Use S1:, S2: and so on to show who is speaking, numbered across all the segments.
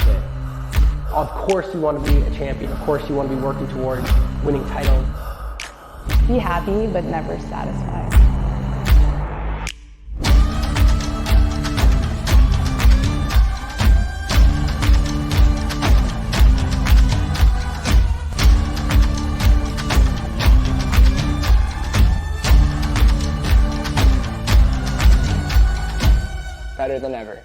S1: it. Of course you want to be a champion. Of course you want to be working towards winning titles.
S2: Be happy, but never satisfied.
S1: Better than ever.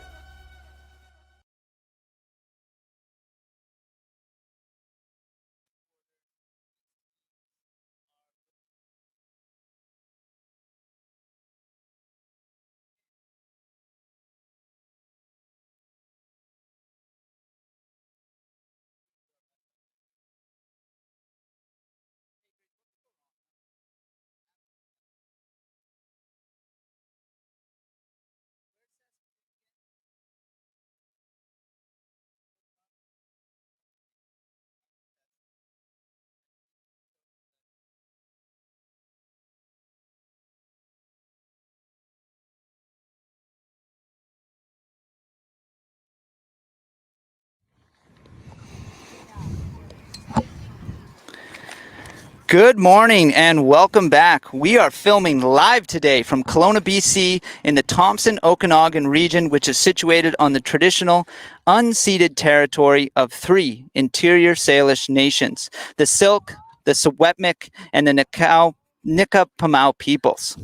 S3: Good morning and welcome back. We are filming live today from Kelowna, BC in the Thompson Okanagan region, which is situated on the traditional unceded territory of 3 interior Salish nations, the Syilx, the Secwepemc, and the Niqapamau peoples.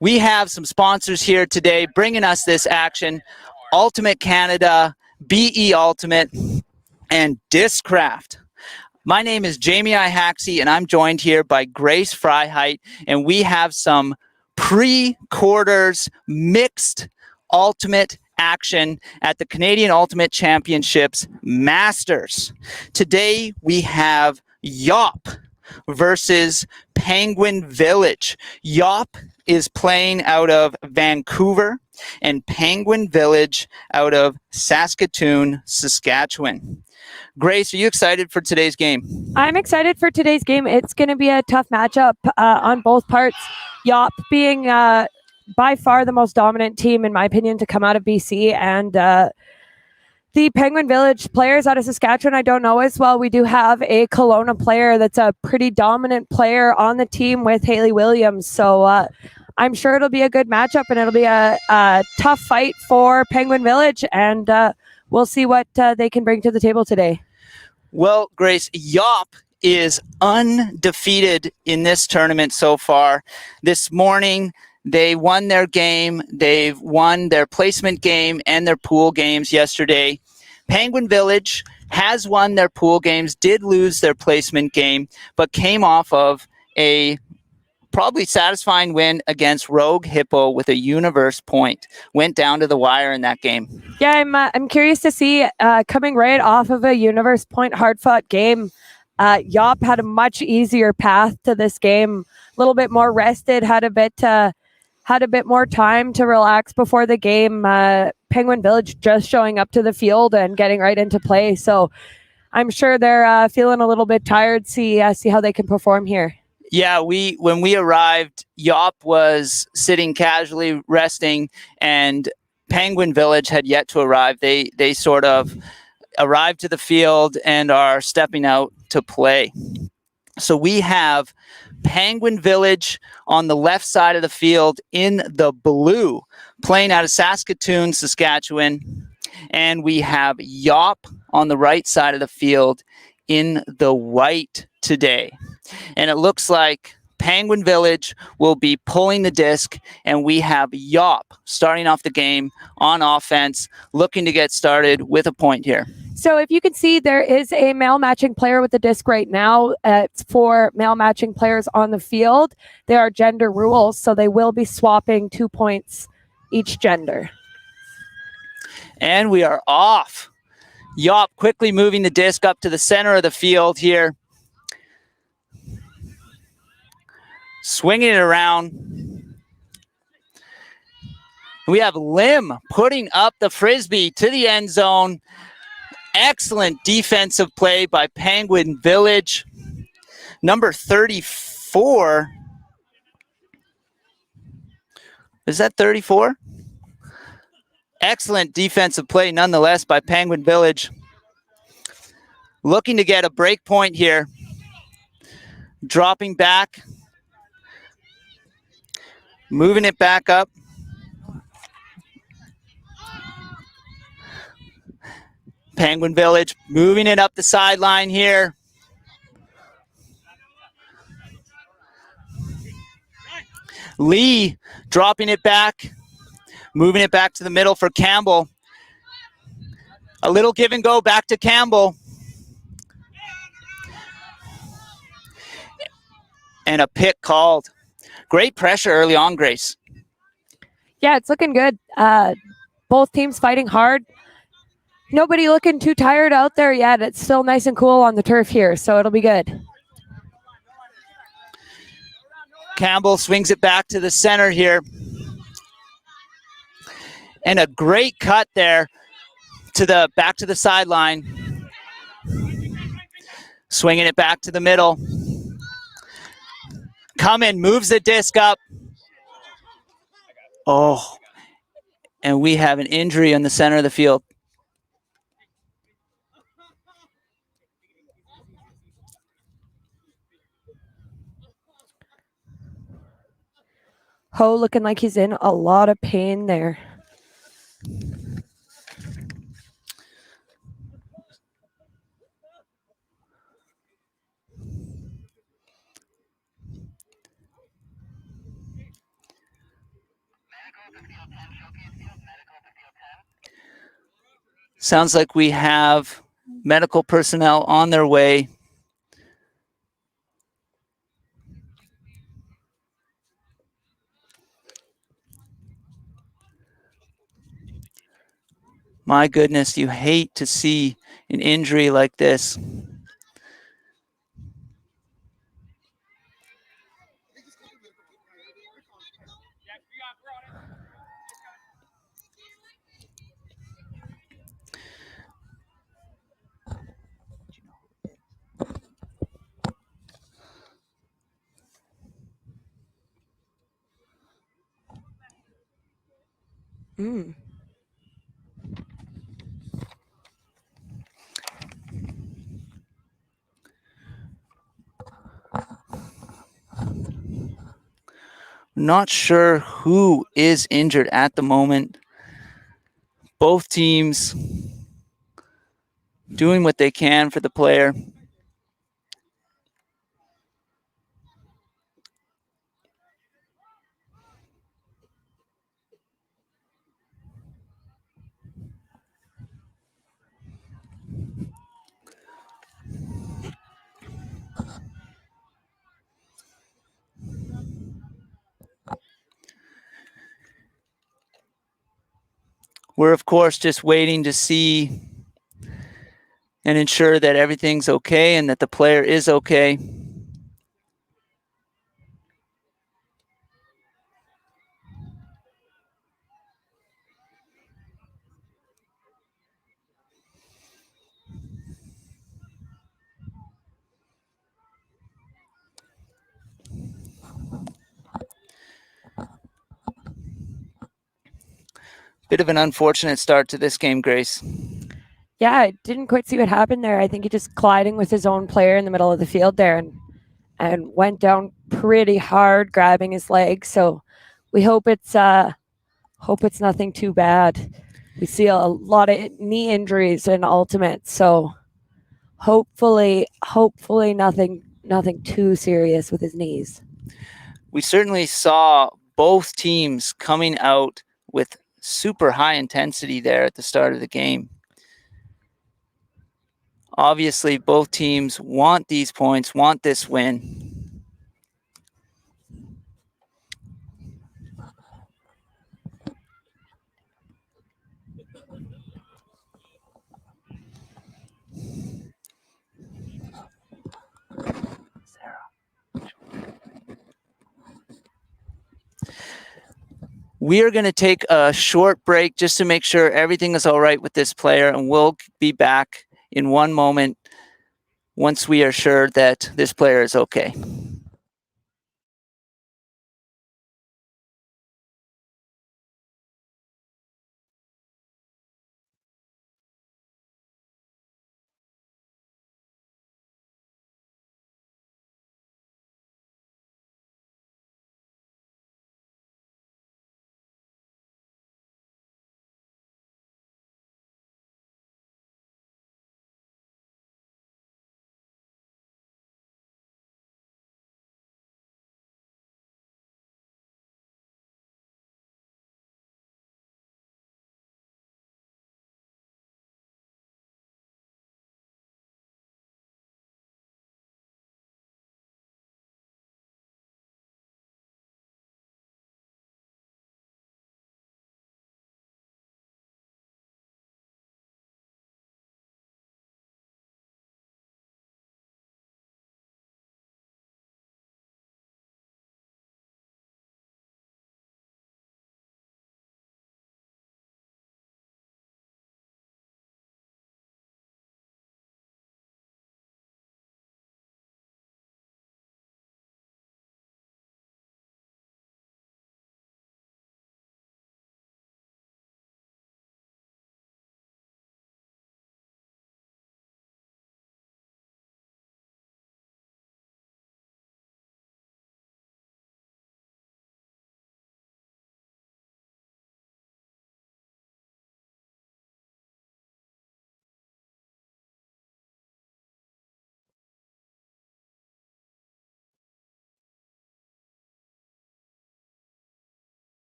S3: We have some sponsors here today bringing us this action: Ultimate Canada, BE Ultimate, and Discraft. My name is Jamie I. Haxey, and I'm joined here by Grace Freiheit, and we have some pre-quarters mixed ultimate action at the Canadian Ultimate Championships Masters. Today, we have YOP versus Penguin Village. YOP is playing out of Vancouver, and Penguin Village out of Saskatoon, Saskatchewan. Grace, are you excited for today's game?
S2: I'm excited for today's game. It's going to be a tough matchup on both parts. YOP being by far the most dominant team, in my opinion, to come out of BC, and the Penguin Village players out of Saskatchewan, I don't know as well. We do have a Kelowna player that's a pretty dominant player on the team with Haley Williams. So I'm sure it'll be a good matchup, and it'll be a tough fight for Penguin Village, and we'll see what they can bring to the table today.
S3: Well, Grace, YOP is undefeated in this tournament so far. This morning, they won their game. They've won their placement game and their pool games yesterday. Penguin Village has won their pool games, did lose their placement game, but came off of a probably satisfying win against Rogue Hippo with a universe point. Went down to the wire in that game.
S2: Yeah, I'm curious to see, coming right off of a universe point hard-fought game, YOP had a much easier path to this game, a little bit more rested, had a bit more time to relax before the game. Penguin Village just showing up to the field and getting right into play. So I'm sure they're feeling a little bit tired. See how they can perform here.
S3: Yeah, when we arrived, YOP was sitting casually resting, and Penguin Village had yet to arrive. They sort of arrived to the field and are stepping out to play. So we have Penguin Village on the left side of the field in the blue, playing out of Saskatoon, Saskatchewan, and we have YOP on the right side of the field in the white today. And it looks like Penguin Village will be pulling the disc, and we have YOP starting off the game on offense, looking to get started with a point here.
S2: So if you can see, there is a male matching player with the disc right now. It's for male matching players on the field. There are gender rules, so they will be swapping 2 points each gender.
S3: And we are off. YOP quickly moving the disc up to the center of the field here. Swinging it around. We have Lim putting up the Frisbee to the end zone. Excellent defensive play by Penguin Village. Number 34. Is that 34? Excellent defensive play nonetheless by Penguin Village. looking to get a break point here. Dropping back. Moving it back up. Penguin Village moving it up the sideline here. Lee dropping it back, moving it back to the middle for Campbell. A little give and go back to Campbell. And a pick called. Great pressure early on, Grace.
S2: Yeah, it's looking good. Both teams fighting hard. Nobody looking too tired out there yet. It's still nice and cool on the turf here, so it'll be good.
S3: Campbell swings it back to the center here. And a great cut there to the back to the sideline. Swinging it back to the middle. Cummin moves the disc up. Oh, and we have an injury in the center of the field.
S2: Ho looking like he's in a lot of pain there.
S3: Sounds like we have medical personnel on their way. My goodness, you hate to see an injury like this. Not sure who is injured at the moment. Both teams doing what they can for the player. We're, of course, just waiting to see and ensure that everything's okay and that the player is okay. Bit of an unfortunate start to this game, Grace.
S2: Yeah, I didn't quite see what happened there. I think he just colliding with his own player in the middle of the field there and went down pretty hard, grabbing his leg. So we hope it's nothing too bad. We see a lot of knee injuries in ultimate, so hopefully nothing too serious with his knees.
S3: We certainly saw both teams coming out with super high intensity there at the start of the game. Obviously, both teams want these points, want this win. We are going to take a short break just to make sure everything is all right with this player, and we'll be back in one moment once we are sure that this player is okay.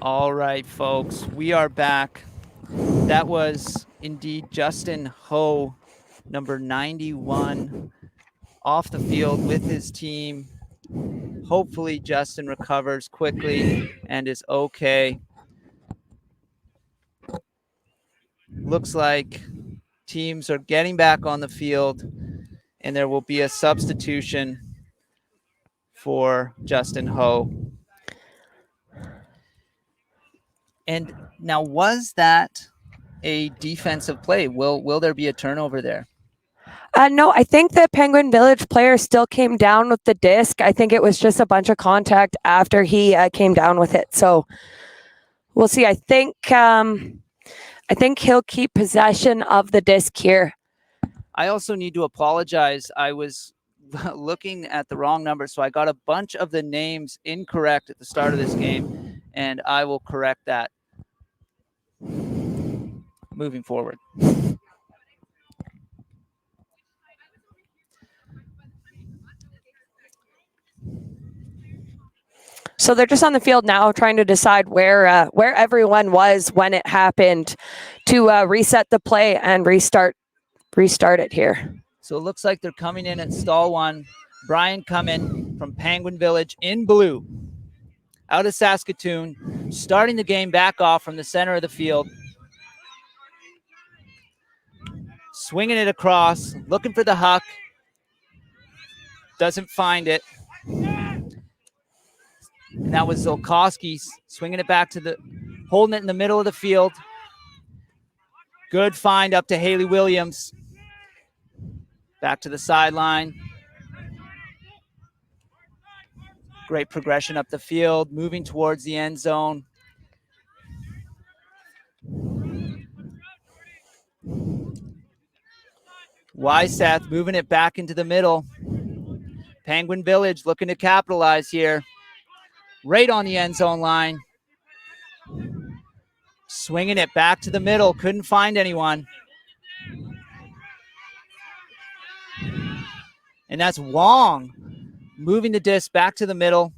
S3: All right, folks, we are back. That was indeed Justin Ho, number 91, off the field with his team. Hopefully Justin recovers quickly and is okay. Looks like teams are getting back on the field, and there will be a substitution for Justin Ho. And now, was that a defensive play? Will there be a turnover there?
S2: No, I think the Penguin Village player still came down with the disc. I think it was just a bunch of contact after he came down with it. So we'll see. I think he'll keep possession of the disc here.
S3: I also need to apologize. I was looking at the wrong number, so I got a bunch of the names incorrect at the start of this game, and I will correct that moving forward.
S2: So they're just on the field now trying to decide where everyone was when it happened to reset the play and restart it here.
S3: So it looks like they're coming in at stall one. Brian Cummin from Penguin Village in blue, out of Saskatoon, starting the game back off from the center of the field. Swinging it across, looking for the huck. Doesn't find it. And that was Zolkowski swinging it back to holding it in the middle of the field. Good find up to Haley Williams. Back to the sideline. Great progression up the field, moving towards the end zone. Wyseth moving it back into the middle. Penguin Village looking to capitalize here. Right on the end zone line. Swinging it back to the middle. Couldn't find anyone. And that's Wong moving the disc back to the middle.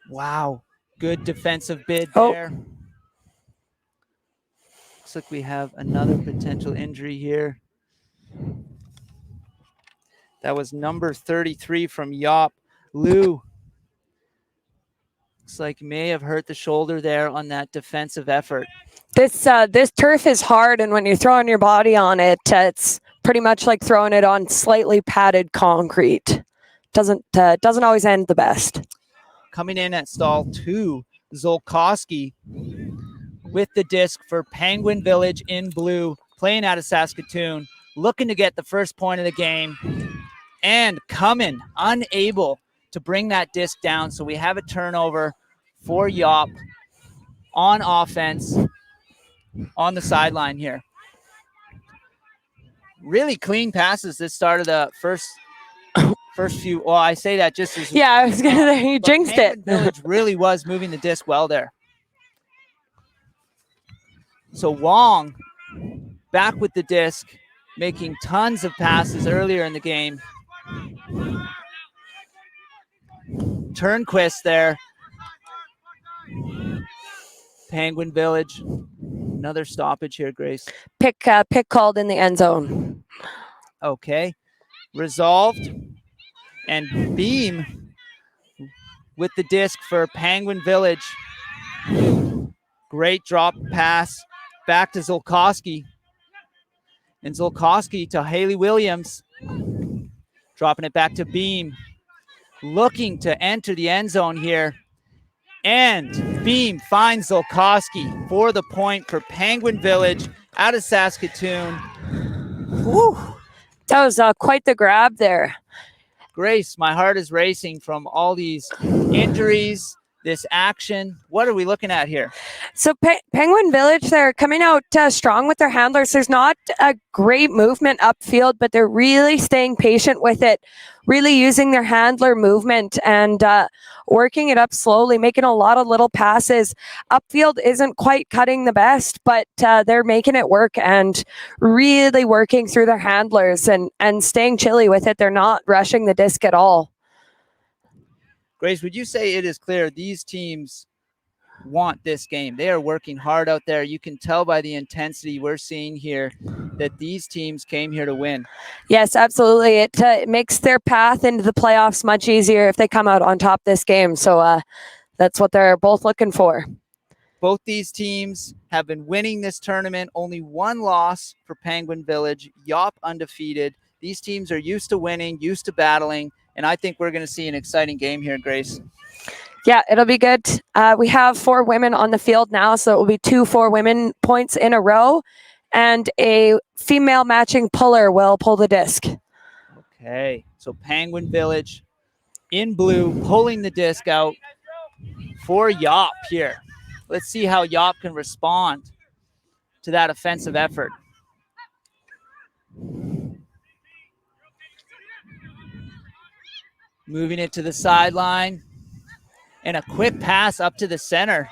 S3: Wow. Good defensive bid there. Looks like we have another potential injury here. That was number 33 from YOP, Lou. Looks like may have hurt the shoulder there on that defensive effort.
S2: This turf is hard, and when you're throwing your body on it, it's pretty much like throwing it on slightly padded concrete. Doesn't always end the best.
S3: Coming in at stall 2, Zolkowski with the disc for Penguin Village in blue, playing out of Saskatoon, looking to get the first point of the game, and coming unable to bring that disc down. So we have a turnover for YOP on offense on the sideline here. Really clean passes this start of the first few. Well, I say that just as
S2: I was gonna say you jinxed it.
S3: Village really was moving the disc well there. So Wong back with the disc, making tons of passes earlier in the game. Turnquist there. Penguin Village. Another stoppage here, Grace.
S2: Pick called in the end zone.
S3: Okay. Resolved. And Beam with the disc for Penguin Village. Great drop pass back to Zolkowski. And Zolkowski to Haley Williams. Dropping it back to Beam. Looking to enter the end zone here. And Beam finds Zolkowski for the point for Penguin Village out of Saskatoon. Whew.
S2: That was quite the grab there.
S3: Grace, my heart is racing from all these injuries, this action. What are we looking at here?
S2: So Penguin Village, they're coming out strong with their handlers. There's not a great movement upfield, but they're really staying patient with it, really using their handler movement and working it up slowly, making a lot of little passes. Upfield isn't quite cutting the best, but they're making it work and really working through their handlers and staying chilly with it. They're not rushing the disc at all.
S3: Grace, would you say it is clear these teams want this game? They are working hard out there. You can tell by the intensity we're seeing here that these teams came here to win.
S2: Yes, absolutely. It makes their path into the playoffs much easier if they come out on top this game. So that's what they're both looking for.
S3: Both these teams have been winning this tournament. Only one loss for Penguin Village. YOP undefeated. These teams are used to winning, used to battling, and I think we're going to see an exciting game here, Grace.
S2: Yeah, it'll be good. We have 4 women on the field now, so it will be 2 4-women points in a row, and a female matching puller will pull the disc.
S3: Okay, so Penguin Village in blue pulling the disc out for YOP here. Let's see how YOP can respond to that offensive effort. Moving it to the sideline. And a quick pass up to the center.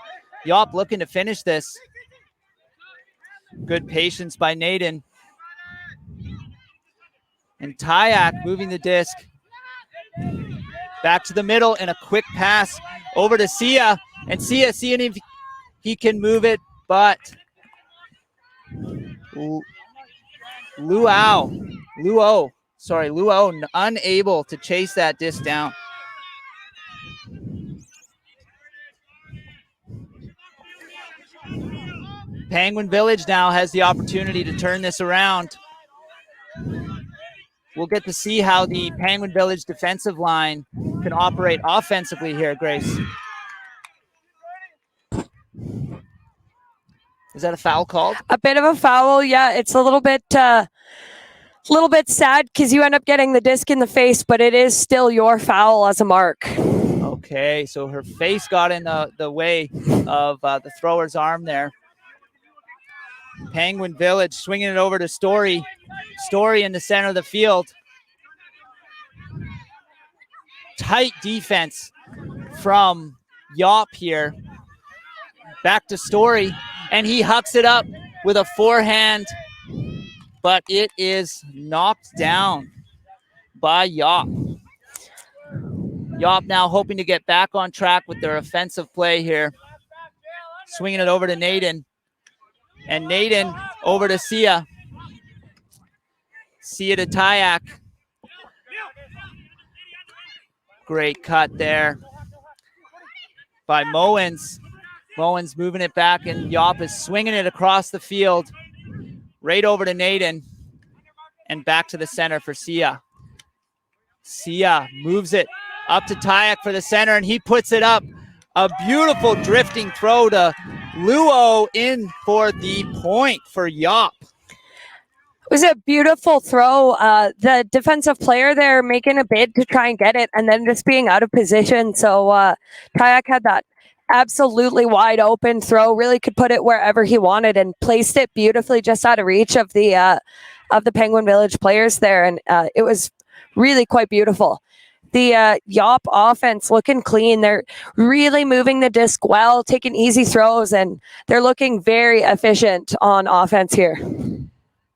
S3: YOP looking to finish this. Good patience by Naden. And Tyak moving the disc. Back to the middle and a quick pass over to Sia. And Sia seeing if he can move it, but Luo unable to chase that disc down. Penguin Village now has the opportunity to turn this around. We'll get to see how the Penguin Village defensive line can operate offensively here, Grace. Is that a foul called?
S2: A bit of a foul, yeah. It's a little bit sad because you end up getting the disc in the face, but it is still your foul as a mark.
S3: Okay, so her face got in the way of the thrower's arm there. Penguin Village swinging it over to Story. Story in the center of the field. Tight defense from YOP here. Back to Story, and he hucks it up with a forehand, but it is knocked down by YOP. YOP now hoping to get back on track with their offensive play here. Swinging it over to Naden. And Naden over to Sia. Sia to Tyak. Great cut there by Mowens. Mowens moving it back, and YOP is swinging it across the field. Right over to Naden. And back to the center for Sia. Sia moves it up to Tyak for the center, and he puts it up. A beautiful drifting throw to Luo in for the point for YOP.
S2: It was a beautiful throw. The defensive player there making a bid to try and get it and then just being out of position. So Tyak had that absolutely wide open throw, really could put it wherever he wanted and placed it beautifully just out of reach of the Penguin Village players there. And it was really quite beautiful. The YOP offense looking clean. They're really moving the disc well, taking easy throws, and they're looking very efficient on offense here.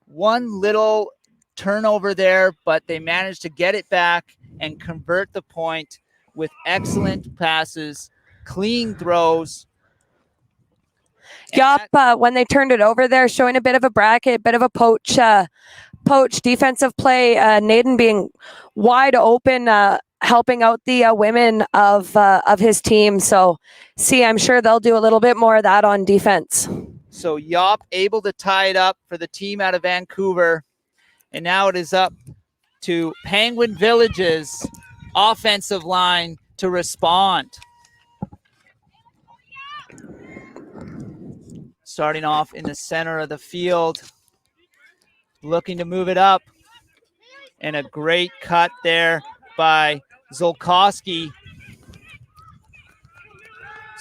S3: One little turnover there, but they managed to get it back and convert the point with excellent passes, clean throws.
S2: YOP, when they turned it over there, showing a bit of a bracket, bit of a poach defensive play. Naden being wide open, helping out the women of his team. So, I'm sure they'll do a little bit more of that on defense.
S3: So YOP able to tie it up for the team out of Vancouver. And now it is up to Penguin Village's offensive line to respond. Starting off in the center of the field. Looking to move it up. And a great cut there by Zolkowski.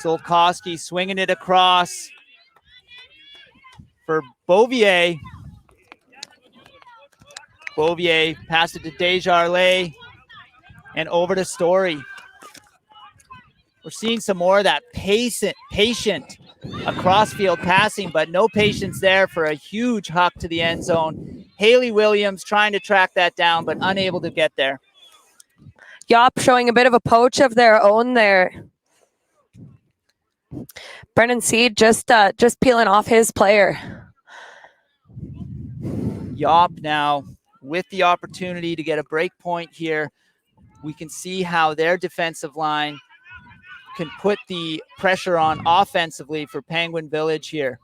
S3: Solkowski swinging it across for Bouvier. Bouvier passed it to Desjardins and over to Story. We're seeing some more of that patient across field passing, but no patience there for a huge huck to the end zone. Haley Williams trying to track that down, but unable to get there.
S2: YOP showing a bit of a poach of their own there. Brennan Seed just peeling off his player.
S3: YOP now with the opportunity to get a break point here. We can see how their defensive line can put the pressure on offensively for Penguin Village here.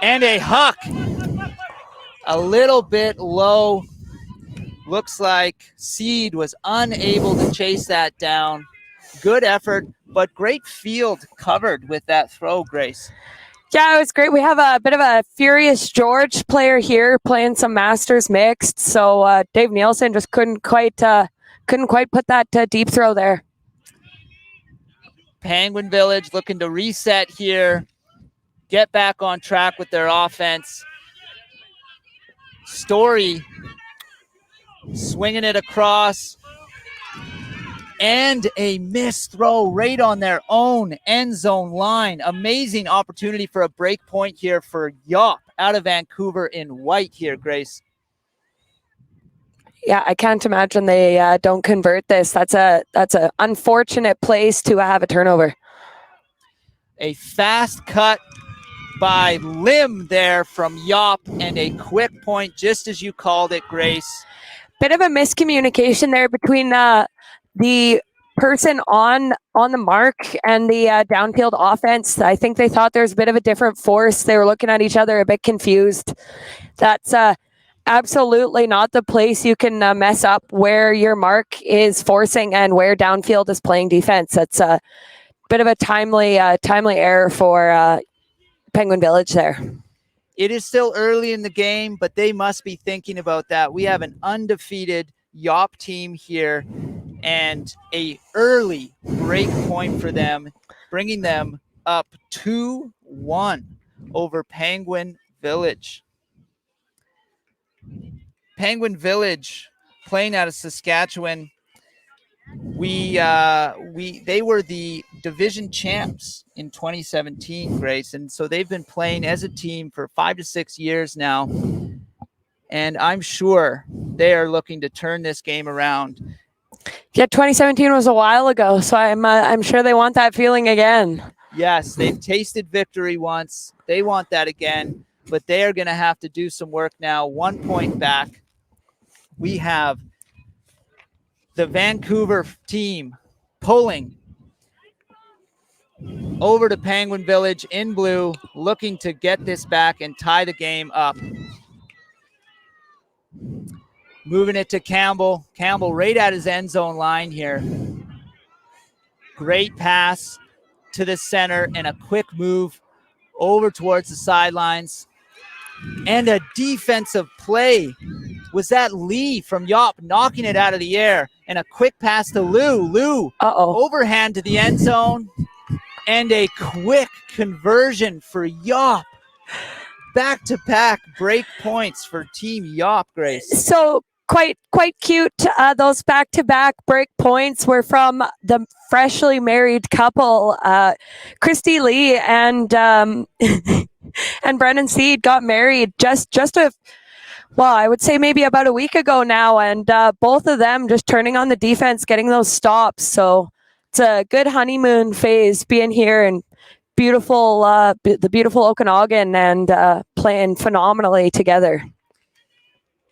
S3: And a huck. A little bit low. Looks like Seed was unable to chase that down. Good effort, but great field covered with that throw, Grace.
S2: Yeah, it was great. We have a bit of a Furious George player here playing some Masters mixed. So Dave Nielsen just couldn't quite put that deep throw there.
S3: Penguin Village looking to reset here, get back on track with their offense. Story swinging it across. And a missed throw right on their own end zone line. Amazing opportunity for a break point here for YOP out of Vancouver in white here, Grace.
S2: Yeah, I can't imagine they don't convert this. That's a unfortunate place to have a turnover.
S3: A fast cut by Lim there from YOP and a quick point, just as you called it, Grace.
S2: Bit of a miscommunication there between the person on the mark and the downfield offense. I think they thought there was a bit of a different force. They were looking at each other a bit confused. That's absolutely not the place you can mess up where your mark is forcing and where downfield is playing defense. That's a bit of a timely error for Penguin Village there.
S3: It is still early in the game, but they must be thinking about that. We have an undefeated YOP team here and a early break point for them, bringing them up 2-1 over Penguin Village. Penguin Village playing out of Saskatchewan. They were the division champs in 2017, Grace, and so they've been playing as a team for 5 to 6 years now. And I'm sure they are looking to turn this game around.
S2: Yeah, 2017 was a while ago, so I'm sure they want that feeling again.
S3: Yes, they've tasted victory once. They want that again, but they are going to have to do some work now. 1 point back. We have the Vancouver team pulling over to Penguin Village in blue, looking to get this back and tie the game up. Moving it to Campbell. Campbell right at his end zone line here. Great pass to the center and a quick move over towards the sidelines. And a defensive play. Was that Lee from YOP knocking it out of the air? And a quick pass to Lou. Lou overhand to the end zone. And a quick conversion for YOP. Back-to-back break points for Team YOP, Grace.
S2: So quite cute. Those back-to-back break points were from the freshly married couple, Christy Lee and and Brennan Seed got married I would say maybe about a week ago now, and both of them just turning on the defense, getting those stops. So it's a good honeymoon phase being here and the beautiful Okanagan and playing phenomenally together.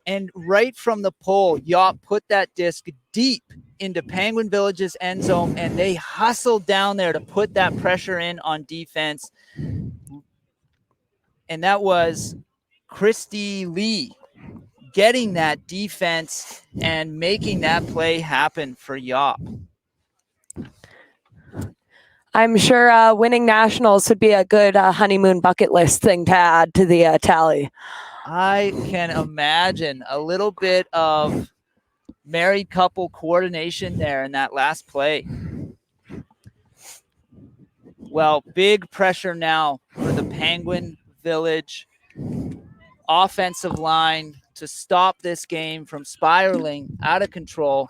S3: And right from the pole, YOP put that disc deep into Penguin Village's end zone, and they hustled down there to put that pressure in on defense. And that was Christy Lee getting that defense and making that play happen for YOP.
S2: I'm sure winning nationals would be a good honeymoon bucket list thing to add to the tally.
S3: I can imagine a little bit of married couple coordination there in that last play. Well, big pressure now for the Penguin Village offensive line to stop this game from spiraling out of control.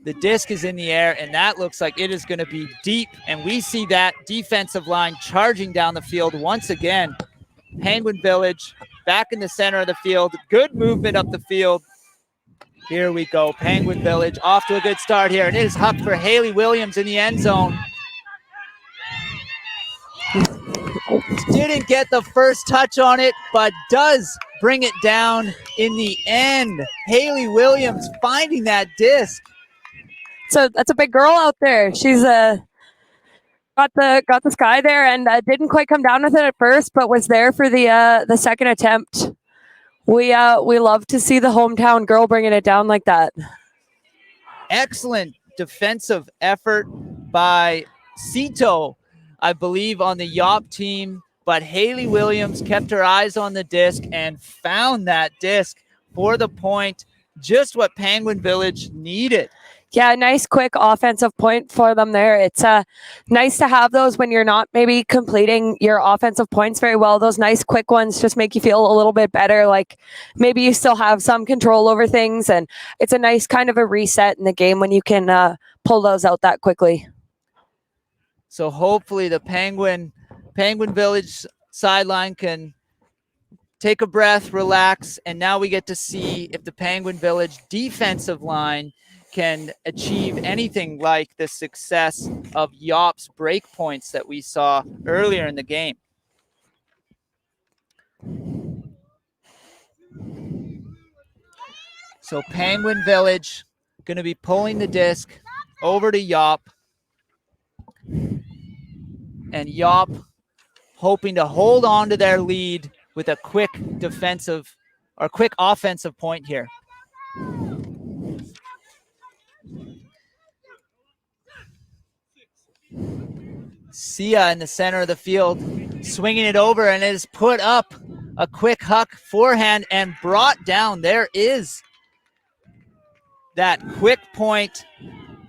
S3: The disc is in the air, and that looks like it is going to be deep. And we see that defensive line charging down the field once again. Penguin Village back in the center of the field. Good movement up the field. Here we go. Penguin Village off to a good start here. And it is hucked for Haley Williams in the end zone. Didn't get the first touch on it, but does bring it down in the end. Haley Williams finding that disc.
S2: So that's a big girl out there. She's got the sky there and didn't quite come down with it at first, but was there for the second attempt. We love to see the hometown girl bringing it down like that.
S3: Excellent defensive effort by Cito, I believe, on the YOP team, but Haley Williams kept her eyes on the disc and found that disc for the point, just what Penguin Village needed.
S2: Yeah, nice quick offensive point for them there. It's nice to have those when you're not maybe completing your offensive points very well. Those nice quick ones just make you feel a little bit better, like maybe you still have some control over things, and it's a nice kind of a reset in the game when you can pull those out that quickly.
S3: So hopefully the Penguin Village sideline can take a breath, relax, and now we get to see if the Penguin Village defensive line can achieve anything like the success of YOP's break points that we saw earlier in the game. So Penguin Village going to be pulling the disc over to YOP. And YOP hoping to hold on to their lead with a quick offensive point here. Sia in the center of the field, swinging it over, and it is put up. A quick huck forehand and brought down. There is that quick point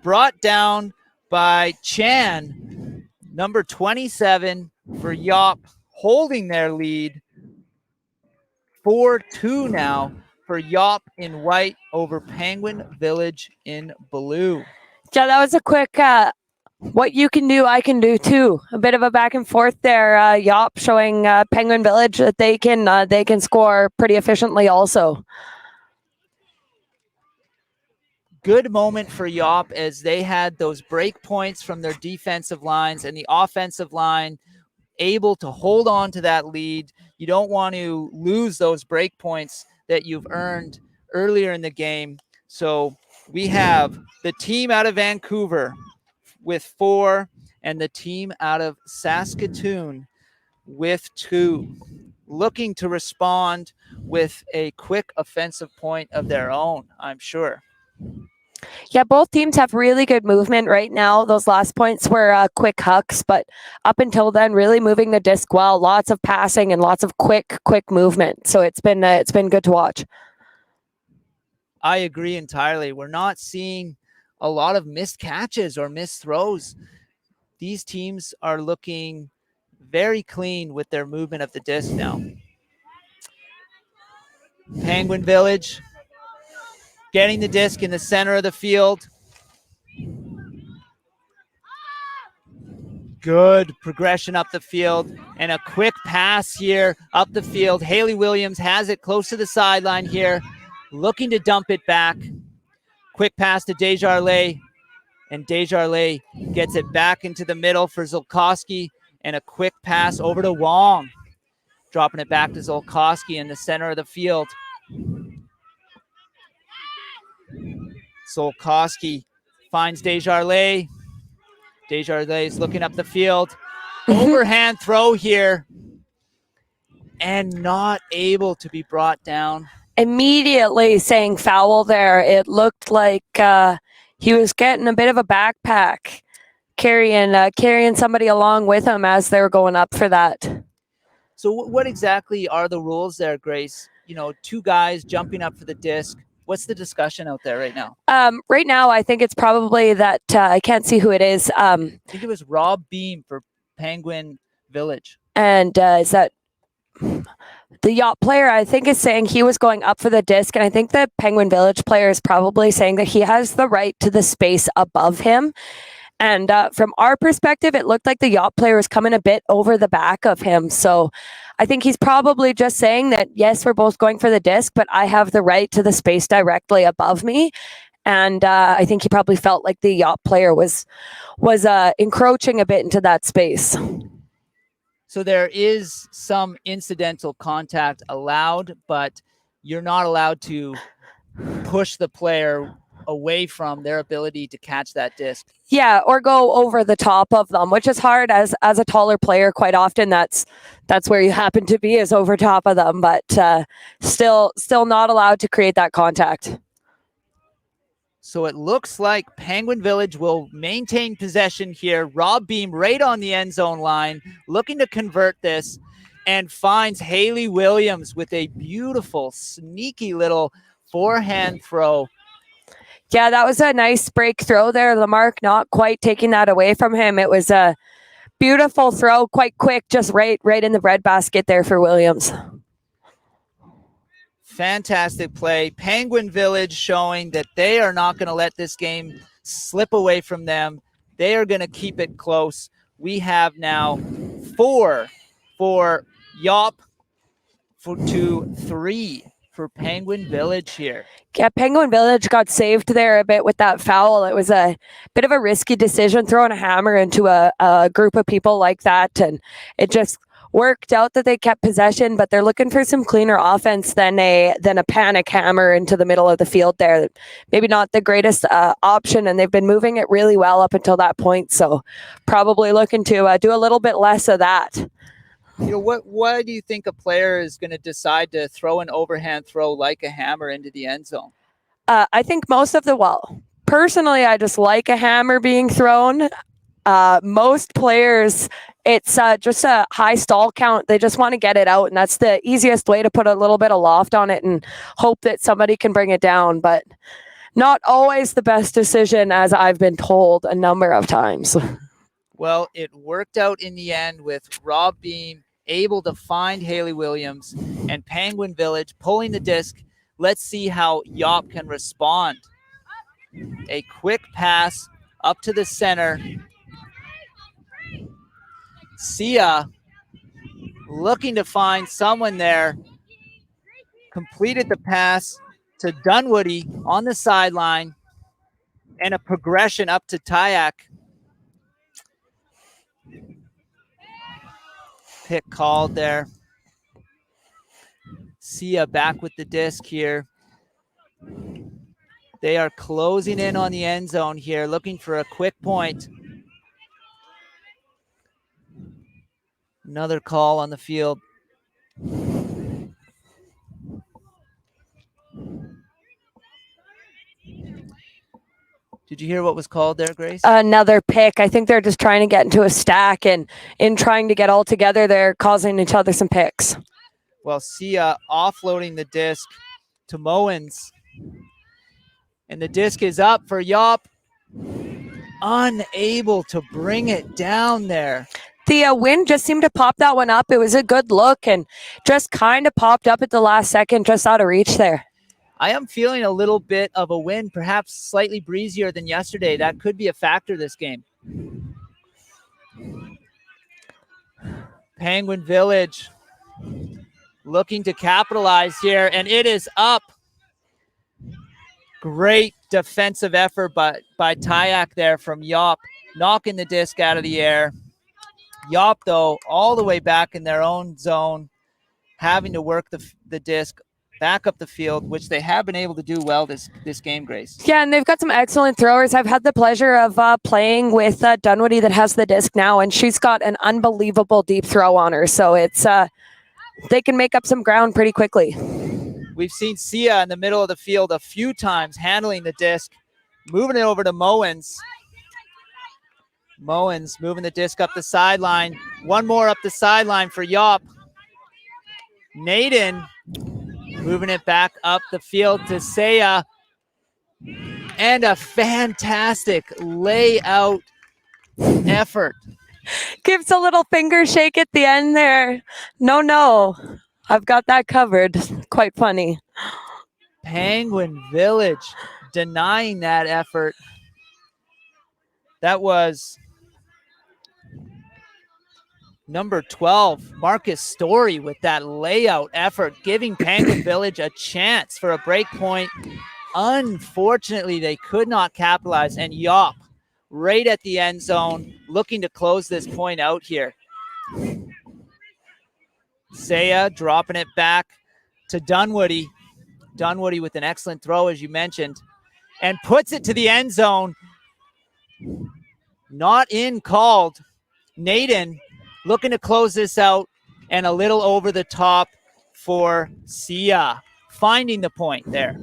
S3: brought down by Chan, number 27 for YOP, holding their lead 4-2 now for YOP in white over Penguin Village in blue.
S2: Yeah, that was a quick what you can do, I can do too. A bit of a back and forth there. YOP showing Penguin Village that they can score pretty efficiently also.
S3: Good moment for YOP as they had those break points from their defensive lines, and the offensive line able to hold on to that lead. You don't want to lose those break points that you've earned earlier in the game. So we have the team out of Vancouver with 4 and the team out of Saskatoon with 2, looking to respond with a quick offensive point of their own, I'm sure.
S2: Yeah, both teams have really good movement right now. Those last points were quick hucks, but up until then, really moving the disc well. Lots of passing and lots of quick movement. So it's been good to watch.
S3: I agree entirely. We're not seeing a lot of missed catches or missed throws. These teams are looking very clean with their movement of the disc now. Penguin Village getting the disc in the center of the field. Good progression up the field and a quick pass here up the field. Haley Williams has it close to the sideline here, looking to dump it back. Quick pass to Desjardins, and Desjardins gets it back into the middle for Zolkowski, and a quick pass over to Wong, dropping it back to Zolkowski in the center of the field. Zolkowski finds Desjardins. Desjardins looking up the field. Overhand throw here, and not able to be brought down.
S2: Immediately saying foul there. It looked like he was getting a bit of a backpack, carrying somebody along with him as they were going up for that.
S3: So what exactly are the rules there, Grace? You know, two guys jumping up for the disc. What's the discussion out there right now?
S2: Right now, I think it's probably that I can't see who it is.
S3: I think it was Rob Beam for Penguin Village.
S2: And is that the YOP player, I think, is saying he was going up for the disc. And I think the Penguin Village player is probably saying that he has the right to the space above him. And from our perspective, it looked like the YOP player was coming a bit over the back of him. So I think he's probably just saying that, yes, we're both going for the disc, but I have the right to the space directly above me. And I think he probably felt like the YOP player was encroaching a bit into that space.
S3: So there is some incidental contact allowed, but you're not allowed to push the player away from their ability to catch that disc.
S2: Yeah, or go over the top of them, which is hard as a taller player. Quite often, that's where you happen to be, is over top of them. But still not allowed to create that contact.
S3: So it looks like Penguin Village will maintain possession here. Rob Beam right on the end zone line, looking to convert this, and finds Haley Williams with a beautiful, sneaky little forehand throw.
S2: Yeah, that was a nice break throw there. Lamarck not quite taking that away from him. It was a beautiful throw, quite quick, just right in the breadbasket there for Williams.
S3: Fantastic play. Penguin Village showing that they are not going to let this game slip away from them. They are going to keep it close. We have now 4 for YOP to 3 for Penguin Village here.
S2: Yeah, Penguin Village got saved there a bit with that foul. It was a bit of a risky decision, throwing a hammer into a group of people like that, and it just worked out that they kept possession, but they're looking for some cleaner offense than a panic hammer into the middle of the field there. Maybe not the greatest option, and they've been moving it really well up until that point, so probably looking to do a little bit less of that.
S3: You know, why do you think a player is going to decide to throw an overhand throw like a hammer into the end zone?
S2: I think personally, I just like a hammer being thrown. Most players, it's just a high stall count. They just want to get it out, and that's the easiest way to put a little bit of loft on it and hope that somebody can bring it down, but not always the best decision, as I've been told a number of times.
S3: Well, it worked out in the end with Rob Beam able to find Haley Williams and Penguin Village pulling the disc. Let's see how YOP can respond. A quick pass up to the center. Sia looking to find someone there. Completed the pass to Dunwoody on the sideline, and a progression up to Tyak. Pick called there. Sia back with the disc here. They are closing in on the end zone here, looking for a quick point. Another call on the field. Did you hear what was called there, Grace?
S2: Another pick. I think they're just trying to get into a stack, and in trying to get all together, they're causing each other some picks.
S3: Well, Sia offloading the disc to Mowens. And the disc is up for YOP. Unable to bring it down there.
S2: The wind just seemed to pop that one up. It was a good look and just kind of popped up at the last second, just out of reach there.
S3: I am feeling a little bit of a wind, perhaps slightly breezier than yesterday. That could be a factor this game. Penguin Village looking to capitalize here, and it is up. Great defensive effort by Tyak there from YOP, knocking the disc out of the air. YOP, though, all the way back in their own zone, having to work the disc back up the field, which they have been able to do well this game, Grace.
S2: Yeah, and they've got some excellent throwers. I've had the pleasure of playing with Dunwoody that has the disc now, and she's got an unbelievable deep throw on her. So it's they can make up some ground pretty quickly.
S3: We've seen Sia in the middle of the field a few times handling the disc, moving it over to Mowens. Mowens moving the disc up the sideline. One more up the sideline for YOP. Naden moving it back up the field to Saya. And a fantastic layout effort.
S2: Gives a little finger shake at the end there. No, I've got that covered. Quite funny.
S3: Penguin Village denying that effort. That was number 12, Marcus Story, with that layout effort, giving Penguin Village a chance for a break point. Unfortunately, they could not capitalize, and YOP right at the end zone looking to close this point out here. Saya dropping it back to Dunwoody. Dunwoody with an excellent throw, as you mentioned, and puts it to the end zone. Not in called. Naden looking to close this out, and a little over the top for Sia, finding the point there.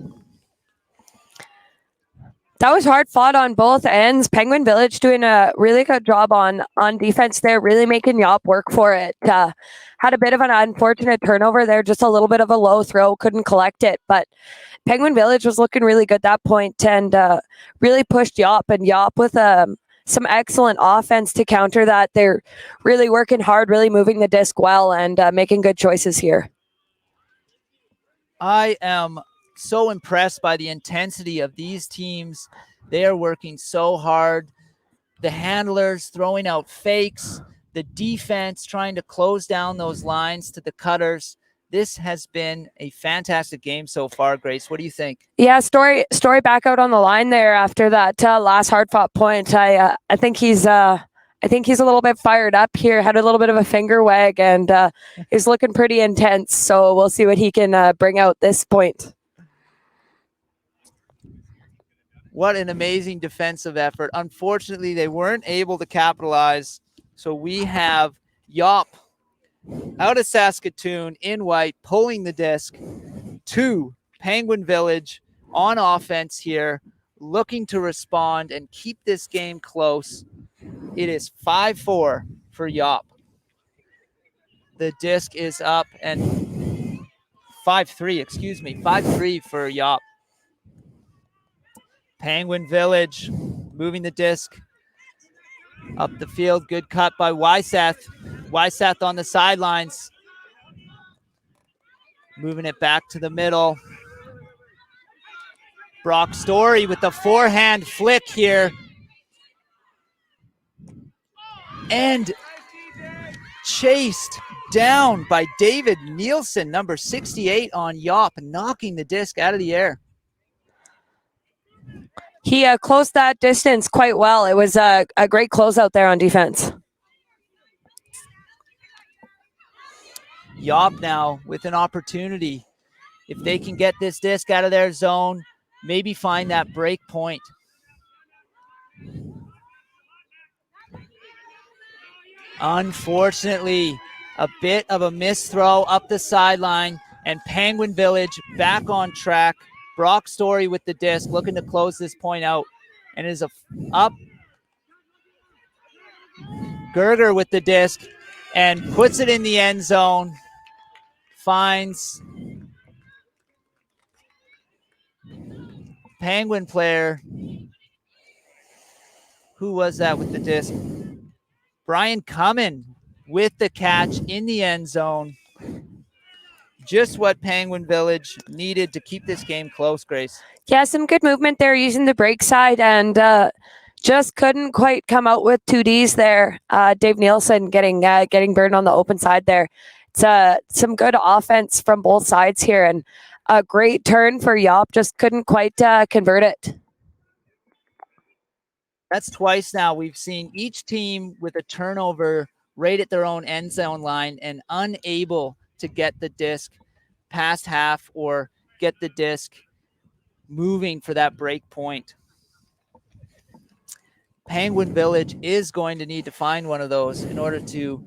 S2: That was hard fought on both ends. Penguin Village doing a really good job on defense there, really making YOP work for it. Had a bit of an unfortunate turnover there, just a little bit of a low throw, couldn't collect it. But Penguin Village was looking really good that point and really pushed YOP. And YOP with some excellent offense to counter that. They're really working hard, really moving the disc well, and making good choices here.
S3: I am so impressed by the intensity of these teams. They are working so hard. The handlers throwing out fakes, the defense trying to close down those lines to the cutters. This has been a fantastic game so far, Grace. What do you think?
S2: Yeah, Story back out on the line there after that last hard fought point. I think he's a little bit fired up here. Had a little bit of a finger wag and is looking pretty intense. So we'll see what he can bring out this point.
S3: What an amazing defensive effort. Unfortunately, they weren't able to capitalize. So we have YOP out of Saskatoon in white, pulling the disc to Penguin Village on offense here, looking to respond and keep this game close. It is 5-4 for YOP. The disc is up, and 5-3 for YOP. Penguin Village moving the disc up the field. Good cut by Wyseth. Wyseth on the sidelines. Moving it back to the middle. Brock Story with the forehand flick here. And chased down by David Nielsen, number 68 on YOP, knocking the disc out of the air.
S2: He closed that distance quite well. It was a great closeout there on defense.
S3: YOP now with an opportunity. If they can get this disc out of their zone, maybe find that break point. Unfortunately, a bit of a missed throw up the sideline, and Penguin Village back on track. Brock Story with the disc, looking to close this point out, and is up. Gerger with the disc and puts it in the end zone. Finds Penguin player. Who was that with the disc? Brian Cummin with the catch in the end zone. Just what Penguin Village needed to keep this game close, Grace.
S2: Yeah, some good movement there using the break side and just couldn't quite come out with 2Ds there. Dave Nielsen getting burned on the open side there. It's some good offense from both sides here and a great turn for YOP. Just couldn't quite convert it.
S3: That's twice now we've seen each team with a turnover right at their own end zone line and unable to get the disc past half or get the disc moving for that break point. Penguin Village is going to need to find one of those in order to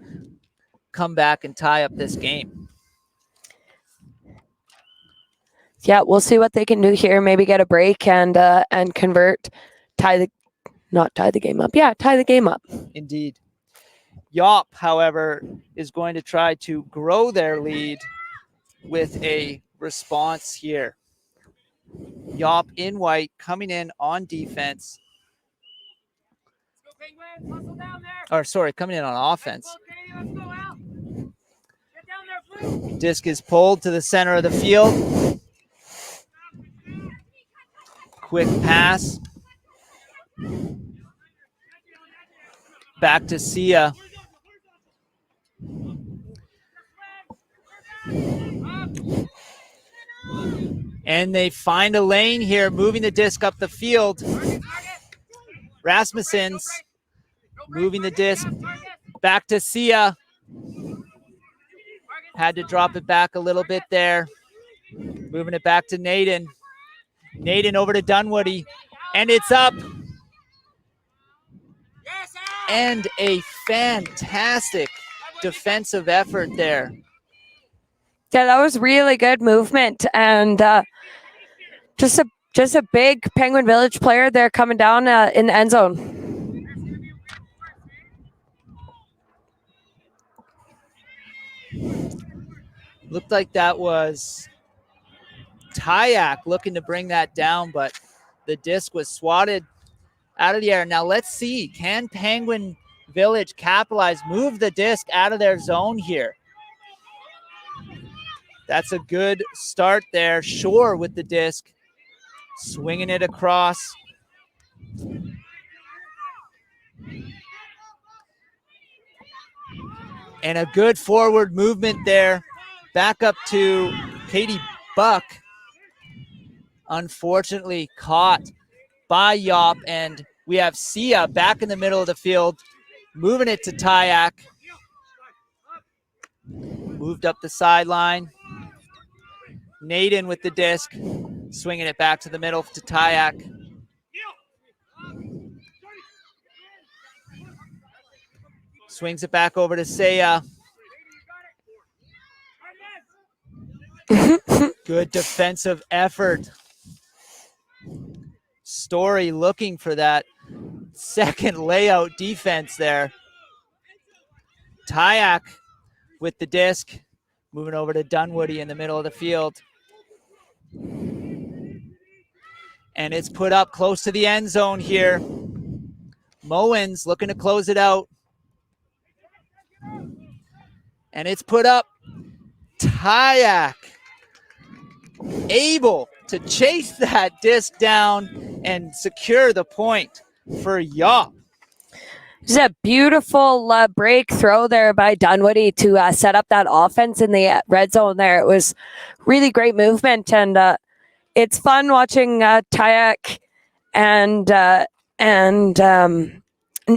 S3: come back and tie up this game.
S2: Yeah, we'll see what they can do here. Maybe get a break and convert, tie the game up.
S3: Indeed. YOP, however, is going to try to grow their lead with a response here. YOP in white coming in on defense. Or sorry, coming in on offense. Disc is pulled to the center of the field. Quick pass. Back to Sia. And they find a lane here, moving the disc up the field. Rasmussen's moving the disc back to Sia. Had to drop it back a little bit there. Moving it back to Naden. Naden over to Dunwoody. And it's up. And a fantastic defensive effort there.
S2: Yeah, that was really good movement, and just a big Penguin Village player there coming down in the end zone.
S3: Looked like that was Tyak looking to bring that down, but the disc was swatted out of the air. Now let's see, can Penguin Village capitalize, move the disc out of their zone here? That's a good start there. Shore with the disc, swinging it across. And a good forward movement there. Back up to Katie Buck. Unfortunately caught by YOP, and we have Sia back in the middle of the field, moving it to Tyak. Moved up the sideline. Naden with the disc, swinging it back to the middle to Tyak. Swings it back over to Saya. Good defensive effort. Story looking for that second layout defense there. Tyak with the disc, moving over to Dunwoody in the middle of the field. And it's put up close to the end zone here. Mowens looking to close it out. And it's put up. Tyak able to chase that disc down and secure the point for YOP.
S2: It's a beautiful break throw there by Dunwoody to set up that offense in the red zone there. It was really great movement, and it's fun watching Tyak and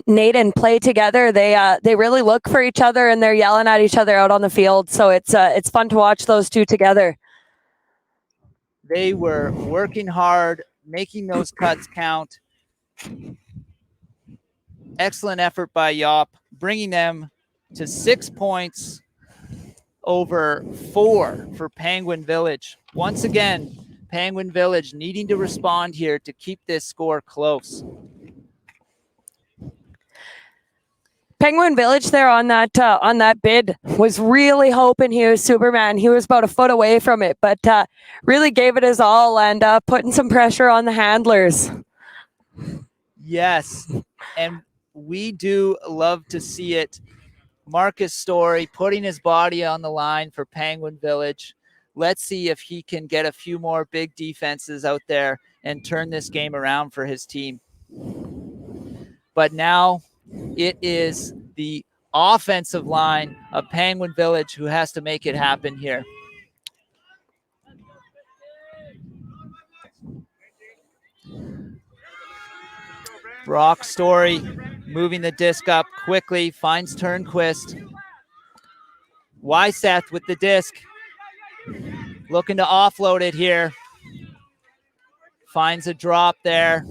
S2: Naden play together. They really look for each other, and they're yelling at each other out on the field. So it's fun to watch those two together.
S3: They were working hard, making those cuts count. Excellent effort by YOP, bringing them to 6 points over 4 for Penguin Village. Once again, Penguin Village needing to respond here to keep this score close.
S2: Penguin Village there on that bid was really hoping he was Superman. He was about a foot away from it, but really gave it his all and putting some pressure on the handlers.
S3: Yes, and we do love to see it. Marcus Story putting his body on the line for Penguin Village. Let's see if he can get a few more big defenses out there and turn this game around for his team. But now it is the offensive line of Penguin Village who has to make it happen here. Brock Story moving the disc up quickly, finds Turnquist. Wyseth with the disc, looking to offload it here. Finds a drop there.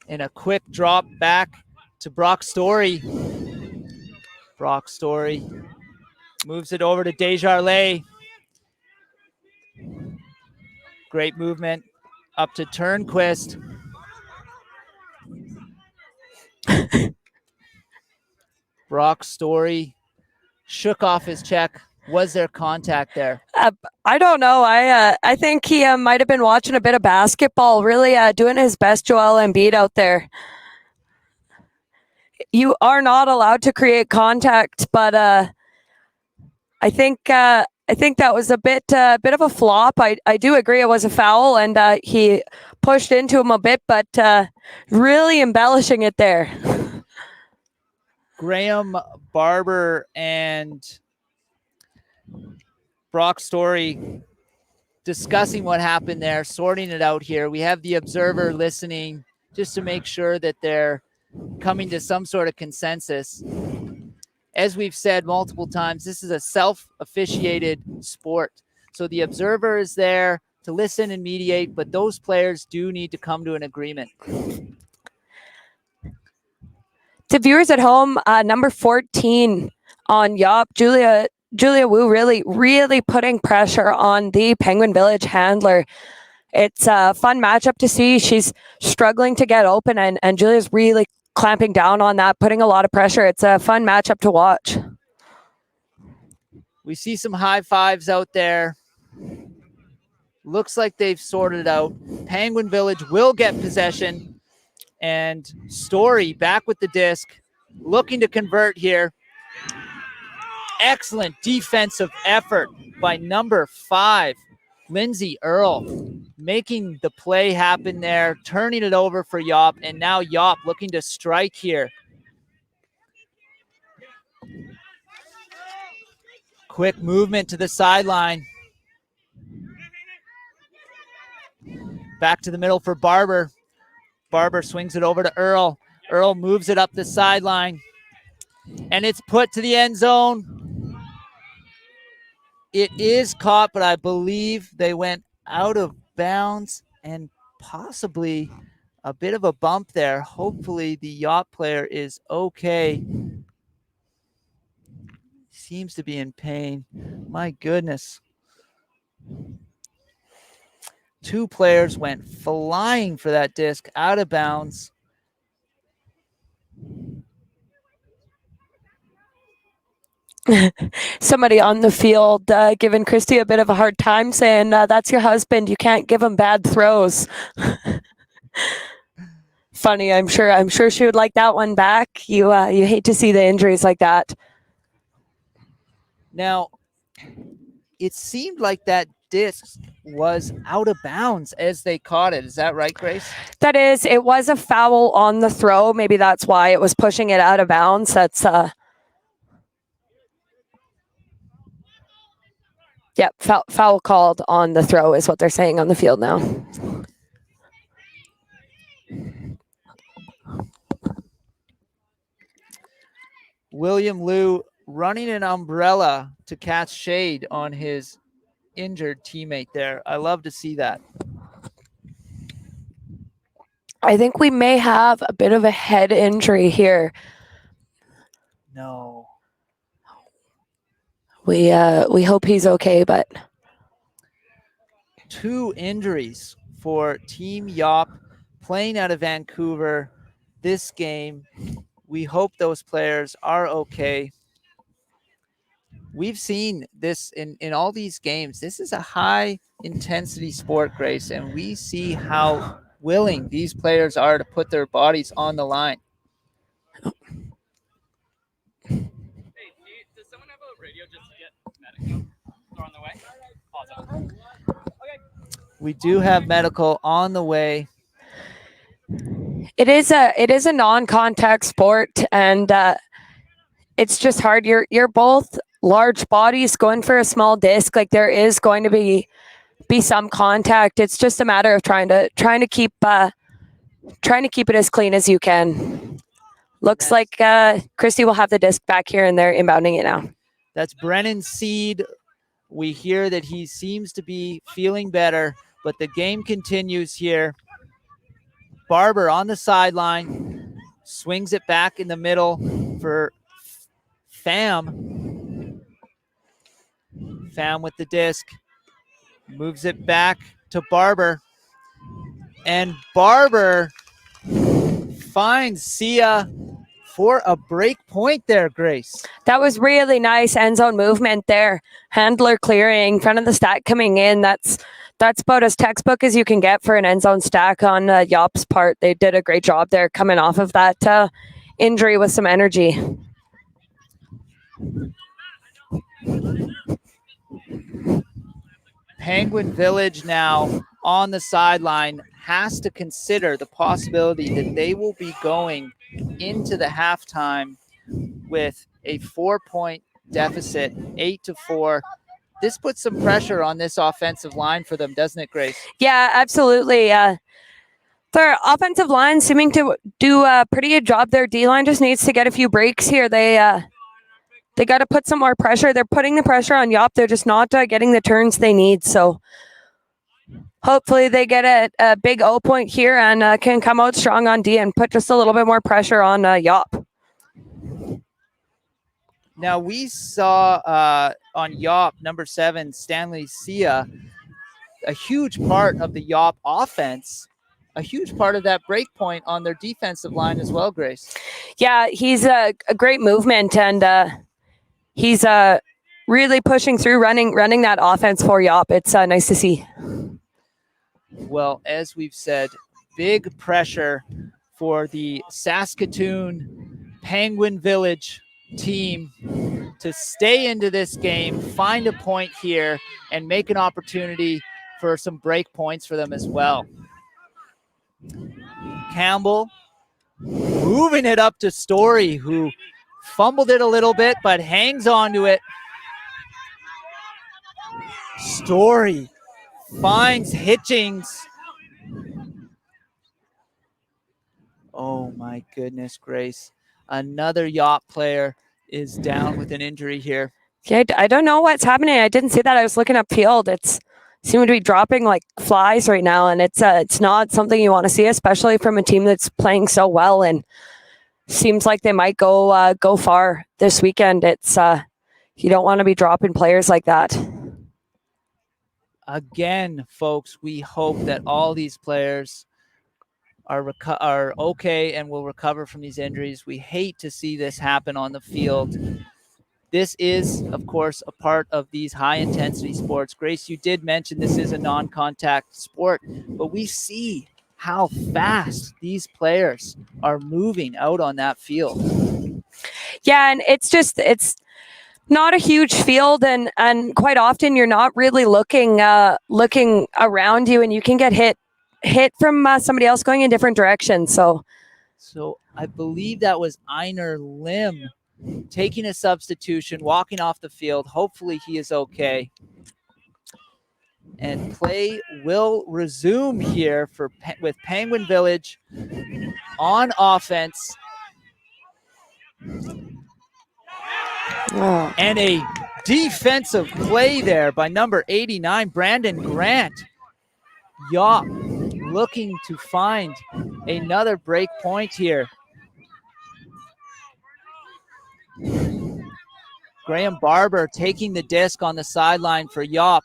S3: And a quick drop back to Brock Story. Brock Story moves it over to Desjardins. Great movement up to Turnquist. Brock's Story shook off his check. Was there contact there?
S2: I don't know. I think he might have been watching a bit of basketball, really doing his best, Joel Embiid out there. You are not allowed to create contact, but I think that was a bit of a flop. I do agree it was a foul, and he pushed into him a bit, but really embellishing it there.
S3: Graham, Barber, and Brock Story discussing what happened there, sorting it out here. We have the observer listening just to make sure that they're coming to some sort of consensus. As we've said multiple times, this is a self-officiated sport. So the observer is there to listen and mediate, but those players do need to come to an agreement.
S2: To viewers at home, number 14 on YOP, Julia Wu really putting pressure on the Penguin Village handler. It's a fun matchup to see. She's struggling to get open, and Julia's really clamping down on that, putting a lot of pressure. It's a fun matchup to watch.
S3: We see some high fives out there. Looks like they've sorted it out. Penguin Village will get possession. And Story back with the disc, looking to convert here. Excellent defensive effort by number 5, Lindsay Earl, making the play happen there, turning it over for YOP, and now YOP looking to strike here. Quick movement to the sideline. Back to the middle for Barber. Barber swings it over to Earl. Earl moves it up the sideline, and it's put to the end zone. It is caught, but I believe they went out of bounds and possibly a bit of a bump there. Hopefully the YOP player is okay. Seems to be in pain. My goodness. 2 players went flying for that disc, out of bounds.
S2: Somebody on the field giving Christy a bit of a hard time, saying that's your husband, you can't give him bad throws. Funny, I'm sure she would like that one back. You hate to see the injuries like that.
S3: Now, it seemed like that disc was out of bounds as they caught it. Is that right, Grace?
S2: That is, it was a foul on the throw. Maybe that's why it was pushing it out of bounds. That's yep, foul called on the throw is what they're saying on the field now.
S3: William Liu running an umbrella to catch shade on his injured teammate there. I love to see that.
S2: I think we may have a bit of a head injury here.
S3: No.
S2: We hope he's okay, but
S3: 2 injuries for Team YOP playing out of Vancouver this game. We hope those players are okay. We've seen this in all these games. This is a high intensity sport, Grace, and we see how willing these players are to put their bodies on the line.
S4: Hey, does someone have a radio just to get medical? They're on the way? Awesome. Okay.
S3: We do have medical on the way.
S2: it is a non-contact sport, and it's just hard. You're both large bodies going for a small disc. Like, there is going to be some contact. It's just a matter of trying to keep it as clean as you can. Looks like Christy will have the disc back here, and they're inbounding it now.
S3: That's Brennan Seed. We hear that he seems to be feeling better, but the game continues here. Barber on the sideline, swings it back in the middle for Pham. Pham with the disc, moves it back to Barber, and Barber finds Sia for a break point there, Grace.
S2: That was really nice end zone movement there. Handler clearing, front of the stack coming in. That's about as textbook as you can get for an end zone stack on YOP's part. They did a great job there coming off of that injury with some energy.
S3: Penguin Village now on the sideline has to consider the possibility that they will be going into the halftime with a 4-point deficit, 8-4. This puts some pressure on this offensive line for them, doesn't it, Grace?
S2: Yeah, absolutely. Their offensive line seeming to do a pretty good job. Their D-line just needs to get a few breaks here. They got to put some more pressure. They're putting the pressure on YOP. They're just not getting the turns they need. So hopefully they get a big O point here and can come out strong on D and put just a little bit more pressure on YOP.
S3: Now we saw on YOP, number 7, Stanley Sia, a huge part of the YOP offense, a huge part of that break point on their defensive line as well, Grace.
S2: Yeah, he's a great movement, and he's really pushing through, running that offense for YOP. It's nice to see.
S3: Well, as we've said, big pressure for the Saskatoon Penguin Village team to stay into this game, find a point here, and make an opportunity for some break points for them as well. Campbell moving it up to Story, who fumbled it a little bit, but hangs on to it. Story finds Hitchings. Oh my goodness, Grace. Another YOP player is down with an injury here.
S2: Yeah, I don't know what's happening. I didn't see that. I was looking up field. It's seeming to be dropping like flies right now, and it's not something you want to see, especially from a team that's playing so well and seems like they might go far this weekend. It's you don't want to be dropping players like that.
S3: Again, folks, we hope that all these players are okay and will recover from these injuries. We hate to see this happen on the field. This is, of course, a part of these high-intensity sports. Grace, you did mention this is a non-contact sport, but we see how fast these players are moving out on that field.
S2: Yeah, and it's not a huge field, and quite often you're not really looking around you, and you can get hit from somebody else going in different directions. So
S3: I believe that was Einar Lim taking a substitution, walking off the field. Hopefully he is okay. And play will resume here with Penguin Village on offense.
S2: oh.
S3: And a defensive play there by number 89, Brandon Grant. YOP looking to find another break point here. Graham Barber taking the disc on the sideline for YOP.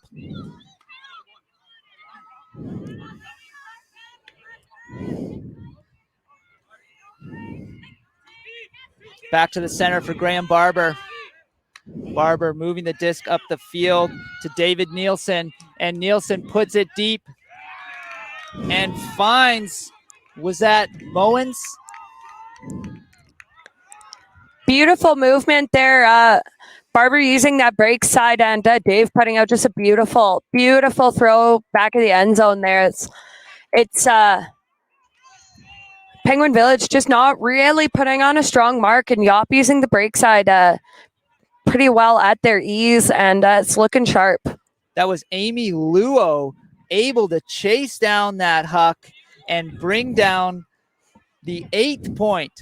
S3: Back to the center for Graham Barber. Barber moving the disc up the field to David Nielsen, and Nielsen puts it deep and finds, was that Mowens?
S2: Beautiful movement there. Barber using that break side, and Dave putting out just a beautiful throw back of the end zone there. It's Penguin Village just not really putting on a strong mark, and YOP using the break side pretty well at their ease, and it's looking sharp.
S3: That was Amy Luo able to chase down that huck and bring down the 8th point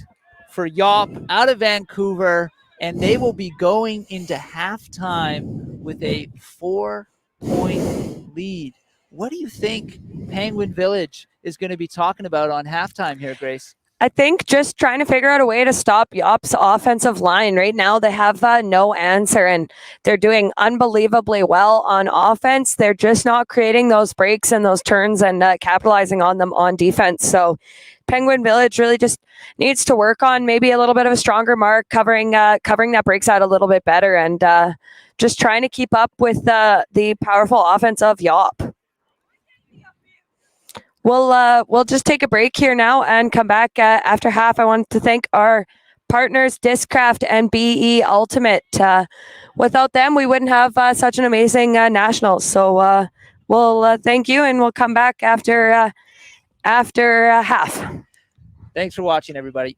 S3: for YOP out of Vancouver, and they will be going into halftime with a 4-point lead. What do you think Penguin Village is going to be talking about on halftime here, Grace?
S2: I think just trying to figure out a way to stop YOP's offensive line. Right now, they have no answer, and they're doing unbelievably well on offense. They're just not creating those breaks and those turns and capitalizing on them on defense. So, Penguin Village really just needs to work on maybe a little bit of a stronger mark, covering that breaks out a little bit better, and just trying to keep up with the powerful offense of YOP. We'll just take a break here now and come back after half. I want to thank our partners, Discraft and BE Ultimate. Without them, we wouldn't have such an amazing nationals. So we'll thank you, and we'll come back after half.
S3: Thanks for watching, everybody.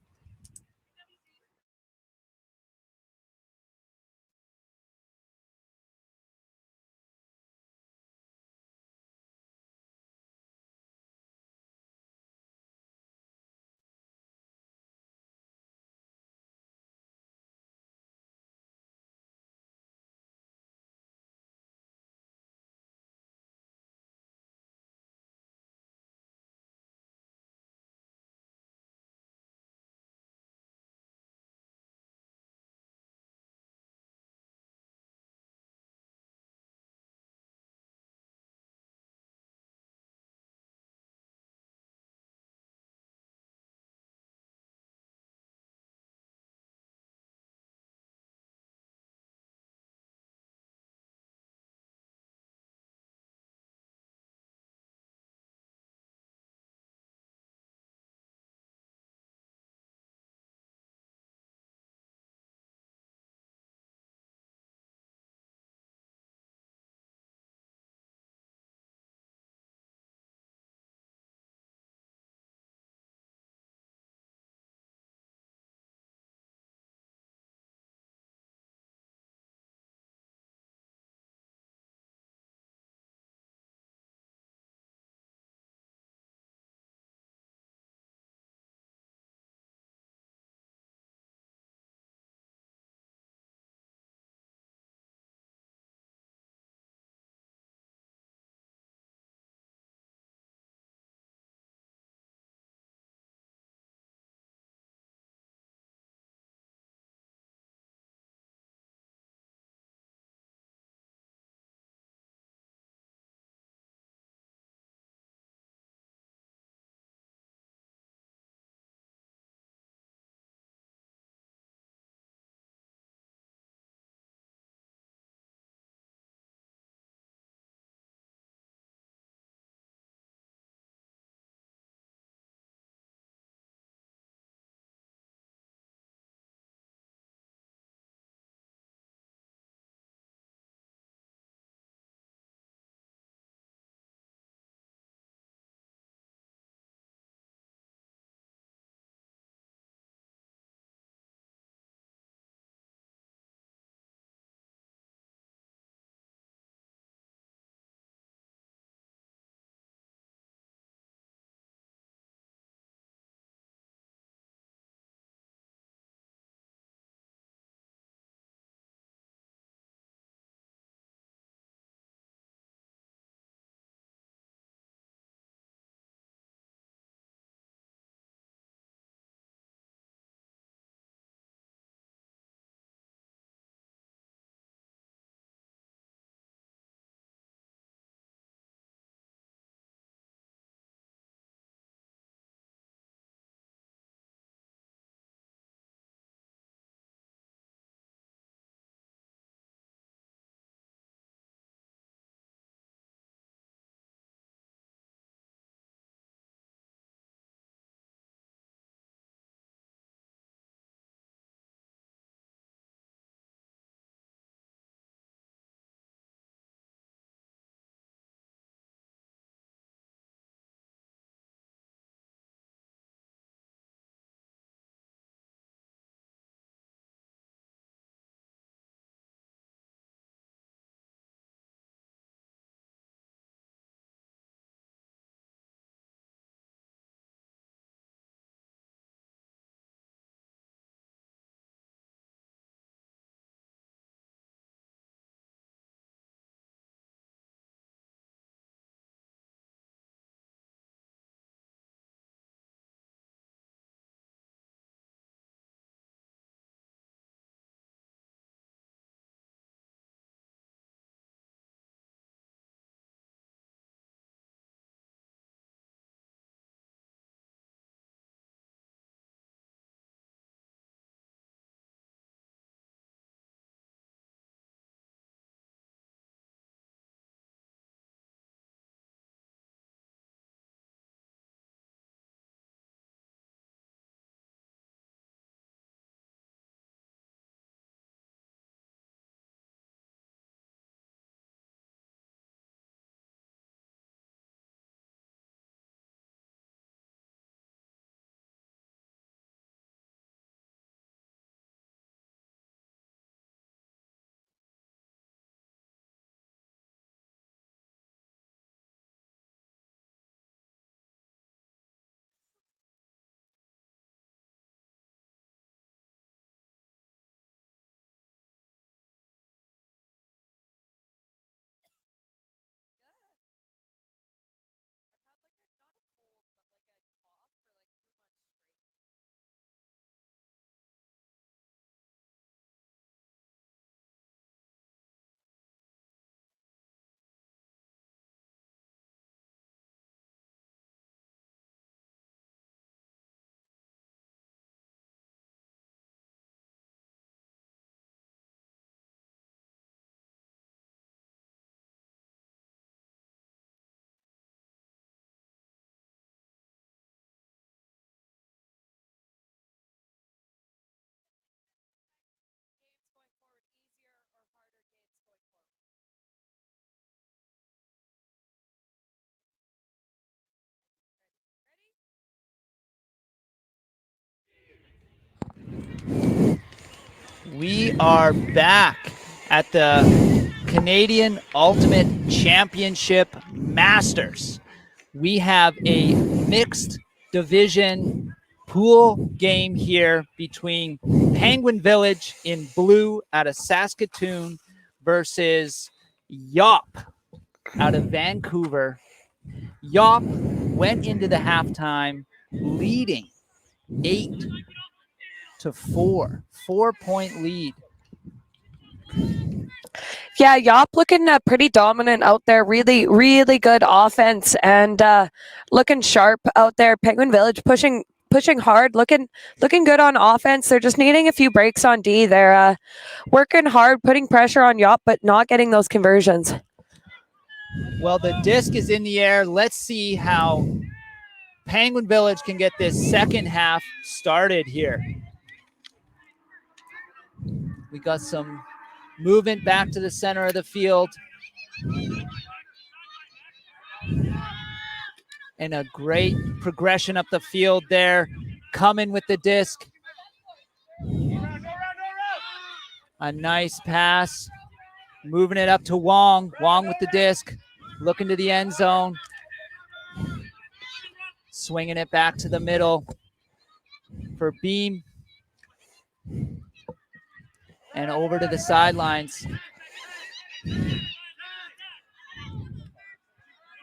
S3: We are back at the Canadian Ultimate Championship Masters. We have a mixed division pool game here between Penguin Village in blue out of Saskatoon versus YOP out of Vancouver. YOP went into the halftime leading 8-4, 4-point lead.
S2: Yeah, Yop looking pretty dominant out there. Really, really good offense and looking sharp out there. Penguin Village pushing hard, looking good on offense. They're just needing a few breaks on D. They're working hard, putting pressure on Yop, but not getting those conversions.
S3: Well, the disc is in the air. Let's see how Penguin Village can get this second half started here. We got some movement back to the center of the field. And a great progression up the field there. Coming with the disc. A nice pass. Moving it up to Wong. Wong with the disc. Looking to the end zone. Swinging it back to the middle for Beam. And over to the sidelines.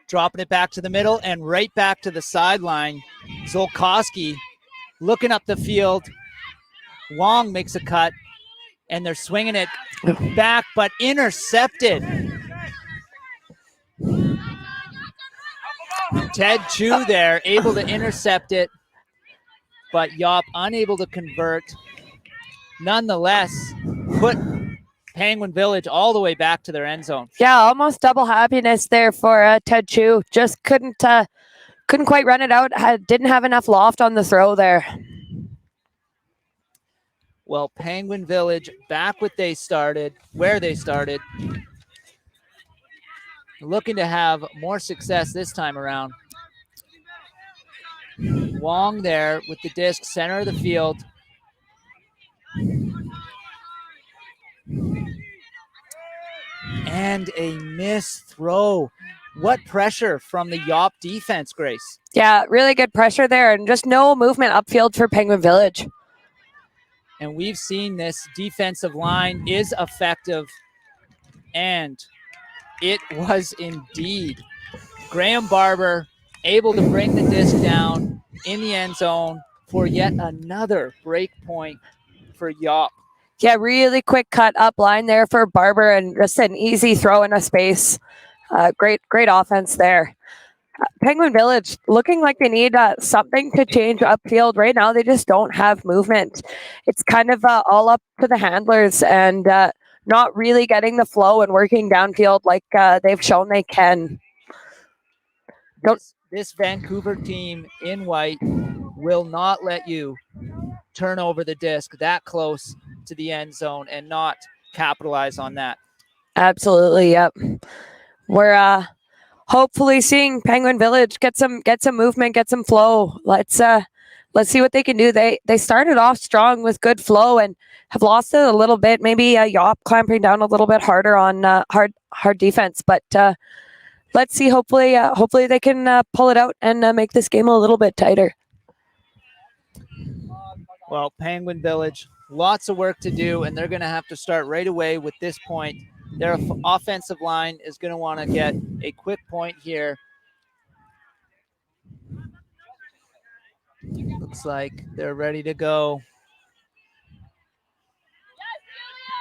S3: Dropping it back to the middle and right back to the sideline. Zolkowski looking up the field. Wong makes a cut, and they're swinging it back, but intercepted. Ted Chu there, able to intercept it, but Yop unable to convert. Nonetheless, put Penguin Village all the way back to their end zone.
S2: Yeah, almost double happiness there for Ted Chu. Just couldn't quite run it out. Didn't have enough loft on the throw there.
S3: Well, Penguin Village back where they started, looking to have more success this time around. Wong there with the disc, center of the field. And a missed throw. What pressure from the Yop defense, Grace?
S2: Yeah, really good pressure there and just no movement upfield for Penguin Village.
S3: And we've seen this defensive line is effective. And it was indeed. Graham Barber able to bring the disc down in the end zone for yet another break point for Yop.
S2: Yeah, really quick cut up line there for Barber and just an easy throw in a space. Great offense there. Penguin Village looking like they need something to change upfield. Right now, they just don't have movement. It's kind of all up to the handlers and not really getting the flow and working downfield like they've shown they can.
S3: This Vancouver team in white will not let you turn over the disc that close to the end zone and not capitalize on that.
S2: Absolutely, yep. We're hopefully seeing Penguin Village get some movement, get some flow. Let's see what they can do. They started off strong with good flow and have lost it a little bit. Maybe Yop clamping down a little bit harder on hard defense, but let's see. Hopefully they can pull it out and make this game a little bit tighter.
S3: Well, Penguin Village, lots of work to do, and they're going to have to start right away with this point. Their offensive line is going to want to get a quick point here. Looks like they're ready to go.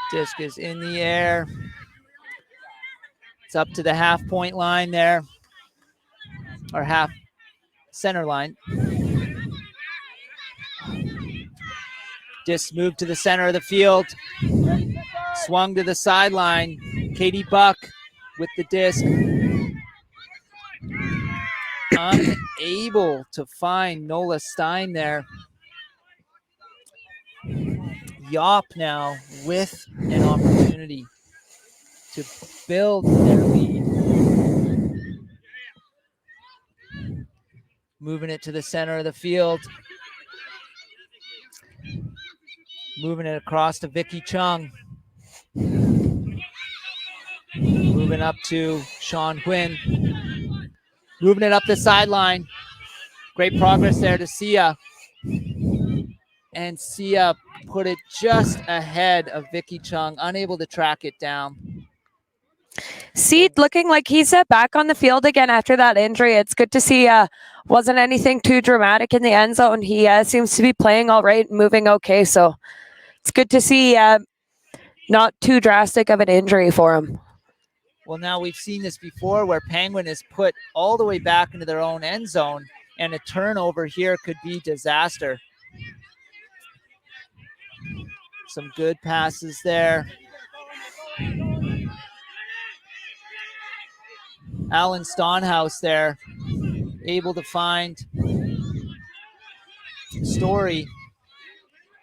S3: Disc is in the air. It's up to the half-point line there, or half center line. Disc moved to the center of the field. Swung to the sideline. Katie Buck with the disc. Unable to find Nola Stein there. Yop now with an opportunity to build their lead. Moving it to the center of the field. Moving it across to Vicky Chung. Moving up to Sean Quinn. Moving it up the sideline. Great progress there to Sia. And Sia put it just ahead of Vicky Chung, unable to track it down.
S2: Seed looking like he's back on the field again after that injury. It's good to see. Wasn't anything too dramatic in the end zone. He seems to be playing all right and moving okay. So it's good to see not too drastic of an injury for him.
S3: Well, now we've seen this before where Penguin is put all the way back into their own end zone, and a turnover here could be disaster. Some good passes there. Alan Stonhouse there, able to find Story.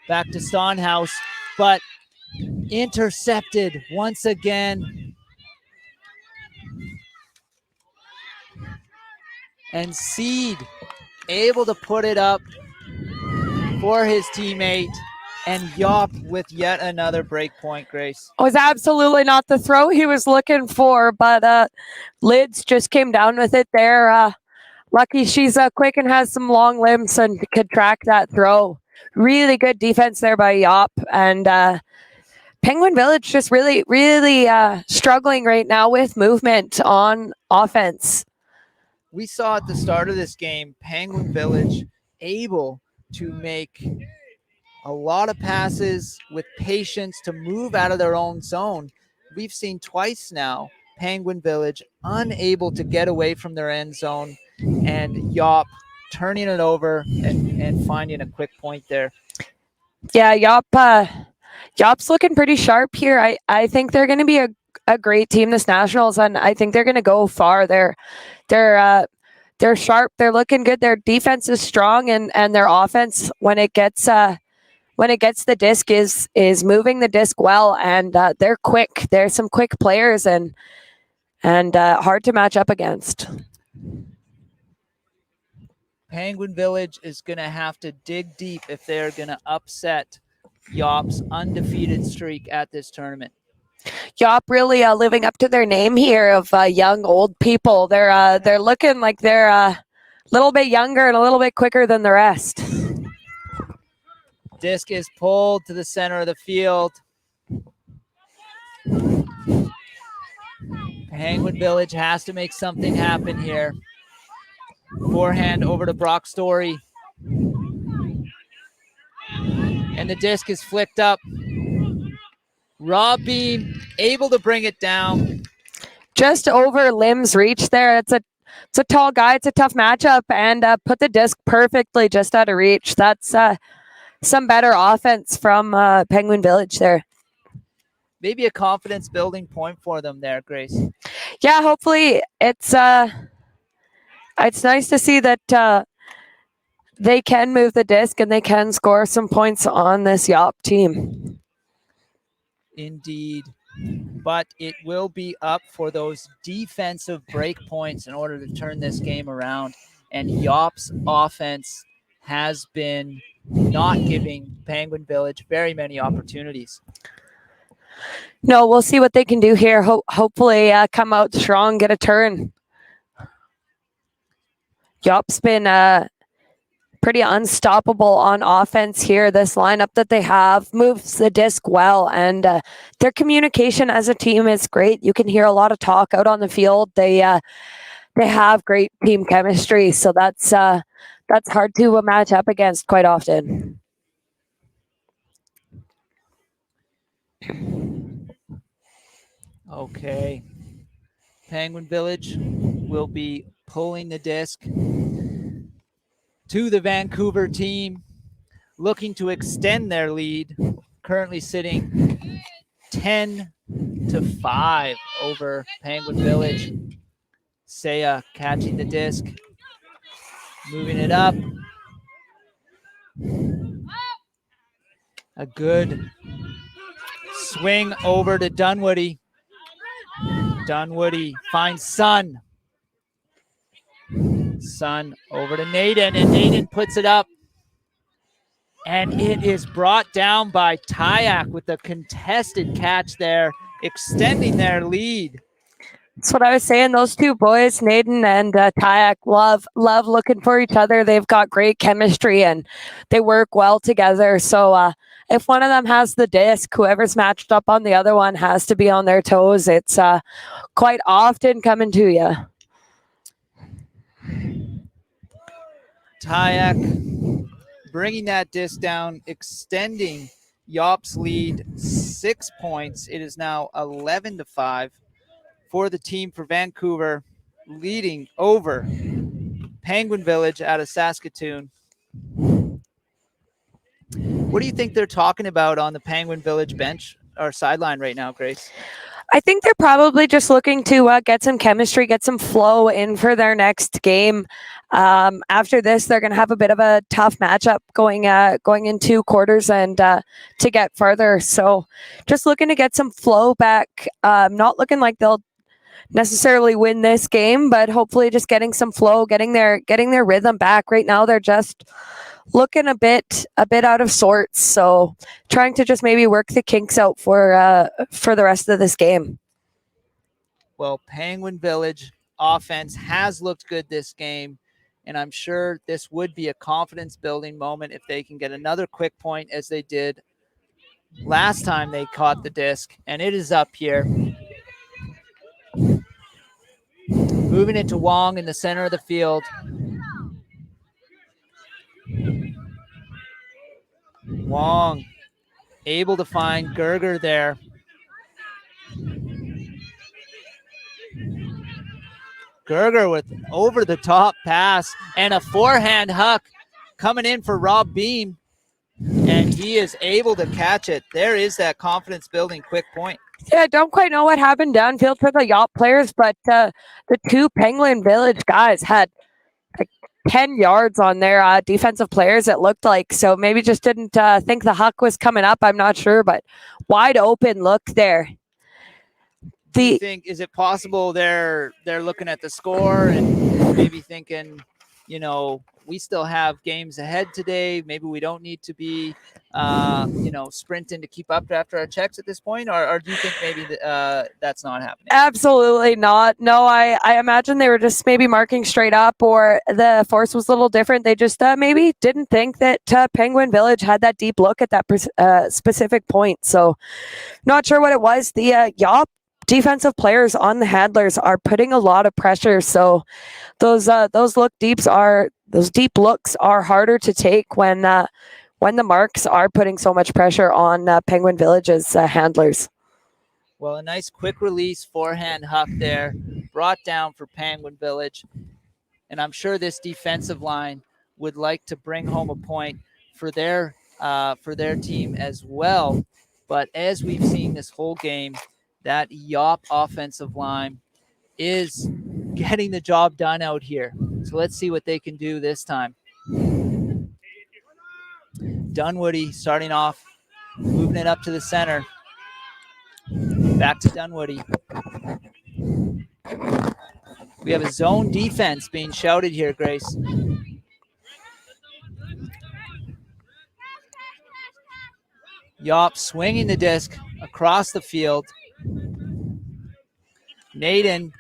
S3: Back to Stonhouse, but intercepted once again. And Seed able to put it up for his teammate, and YOP with yet another break point, Grace.
S2: It was absolutely not the throw he was looking for, but Lids just came down with it there. Lucky she's quick and has some long limbs and could track that throw. Really good defense there by YOP. And Penguin Village just really struggling right now with movement on offense.
S3: We saw at the start of this game, Penguin Village able to make a lot of passes with patience to move out of their own zone. We've seen twice now Penguin Village unable to get away from their end zone, and YOP turning it over and finding a quick point there.
S2: Yeah, YOP's looking pretty sharp here. I think they're going to be a great team this Nationals, and I think they're going to go far. They're sharp. They're looking good. Their defense is strong, and their offense, when it gets the disc, is moving the disc well, and they're quick. They're some quick players, and hard to match up against.
S3: Penguin Village is going to have to dig deep if they're going to upset YOP's undefeated streak at this tournament.
S2: YOP really living up to their name here of young old people. They're looking like they're a little bit younger and a little bit quicker than the rest.
S3: Disc is pulled to the center of the field. Penguin Village has to make something happen here. Forehand over to Brock Story. And the disc is flicked up. Rob Beam able to bring it down.
S2: Just over Lim's reach there. It's a tall guy. It's a tough matchup, and put the disc perfectly just out of reach. That's some better offense from Penguin Village there.
S3: Maybe a confidence building point for them there, Grace.
S2: Yeah, hopefully it's nice to see that they can move the disc and they can score some points on this YOP team.
S3: Indeed. But it will be up for those defensive break points in order to turn this game around. And YOP's offense has been not giving Penguin Village very many opportunities.
S2: No, we'll see what they can do here. Hopefully come out strong, get a turn. YOP's been pretty unstoppable on offense here. This lineup that they have moves the disc well, and their communication as a team is great. You can hear a lot of talk out on the field. They have great team chemistry, so that's hard to match up against quite often.
S3: Okay. Penguin Village will be pulling the disc to the Vancouver team, looking to extend their lead, currently sitting 10-5 over Penguin Village. Saya catching the disc, moving it up. A good swing over to Dunwoody. Dunwoody finds Sun. Sun over to Naden, and Naden puts it up. And it is brought down by Tyak with a contested catch there, extending their lead.
S2: That's what I was saying. Those two boys, Naden and Tyak, love looking for each other. They've got great chemistry and they work well together. So if one of them has the disc, whoever's matched up on the other one has to be on their toes. It's quite often coming to you.
S3: Tyak bringing that disc down, extending YOP's lead 6 points. It is now 11-5 for the team for Vancouver, leading over Penguin Village out of Saskatoon. What do you think they're talking about on the Penguin Village bench or sideline right now, Grace?
S2: I think they're probably just looking to get some chemistry, get some flow in for their next game. After this, they're going to have a bit of a tough matchup going into quarters and to get further. So just looking to get some flow back. Not looking like they'll necessarily win this game, but hopefully just getting some flow, getting their rhythm back. Right now, they're just looking a bit out of sorts. So trying to just maybe work the kinks out for the rest of this game.
S3: Well, Penguin Village offense has looked good this game, and I'm sure this would be a confidence building moment if they can get another quick point as they did last time they caught the disc, and it is up here. Moving it to Wong in the center of the field. Wong able to find Gerger there. Gerger with over-the-top pass and a forehand huck coming in for Rob Beam, and he is able to catch it. There is that confidence-building quick point.
S2: Yeah, I don't quite know what happened downfield for the YOP players, but the two Penguin Village guys had like 10 yards on their defensive players, it looked like. So maybe just didn't think the huck was coming up. I'm not sure, but wide open look there.
S3: Do you think, is it possible they're looking at the score and maybe thinking, you know, we still have games ahead today. Maybe we don't need to be, sprinting to keep up after our checks at this point, or do you think maybe that's not happening?
S2: Absolutely not. No, I imagine they were just maybe marking straight up, or the force was a little different. They just maybe didn't think that Penguin Village had that deep look at that specific point. So not sure what it was. The YOP defensive players on the handlers are putting a lot of pressure. So those deep looks are harder to take when the marks are putting so much pressure on Penguin Village's handlers.
S3: Well, a nice quick release forehand huck there, brought down for Penguin Village. And I'm sure this defensive line would like to bring home a point for their team as well. But as we've seen this whole game, that YOP offensive line is getting the job done out here. So let's see what they can do this time. Dunwoody starting off, moving it up to the center. Back to Dunwoody. We have a zone defense being shouted here, Grace. YOP swinging the disc across the field. Naden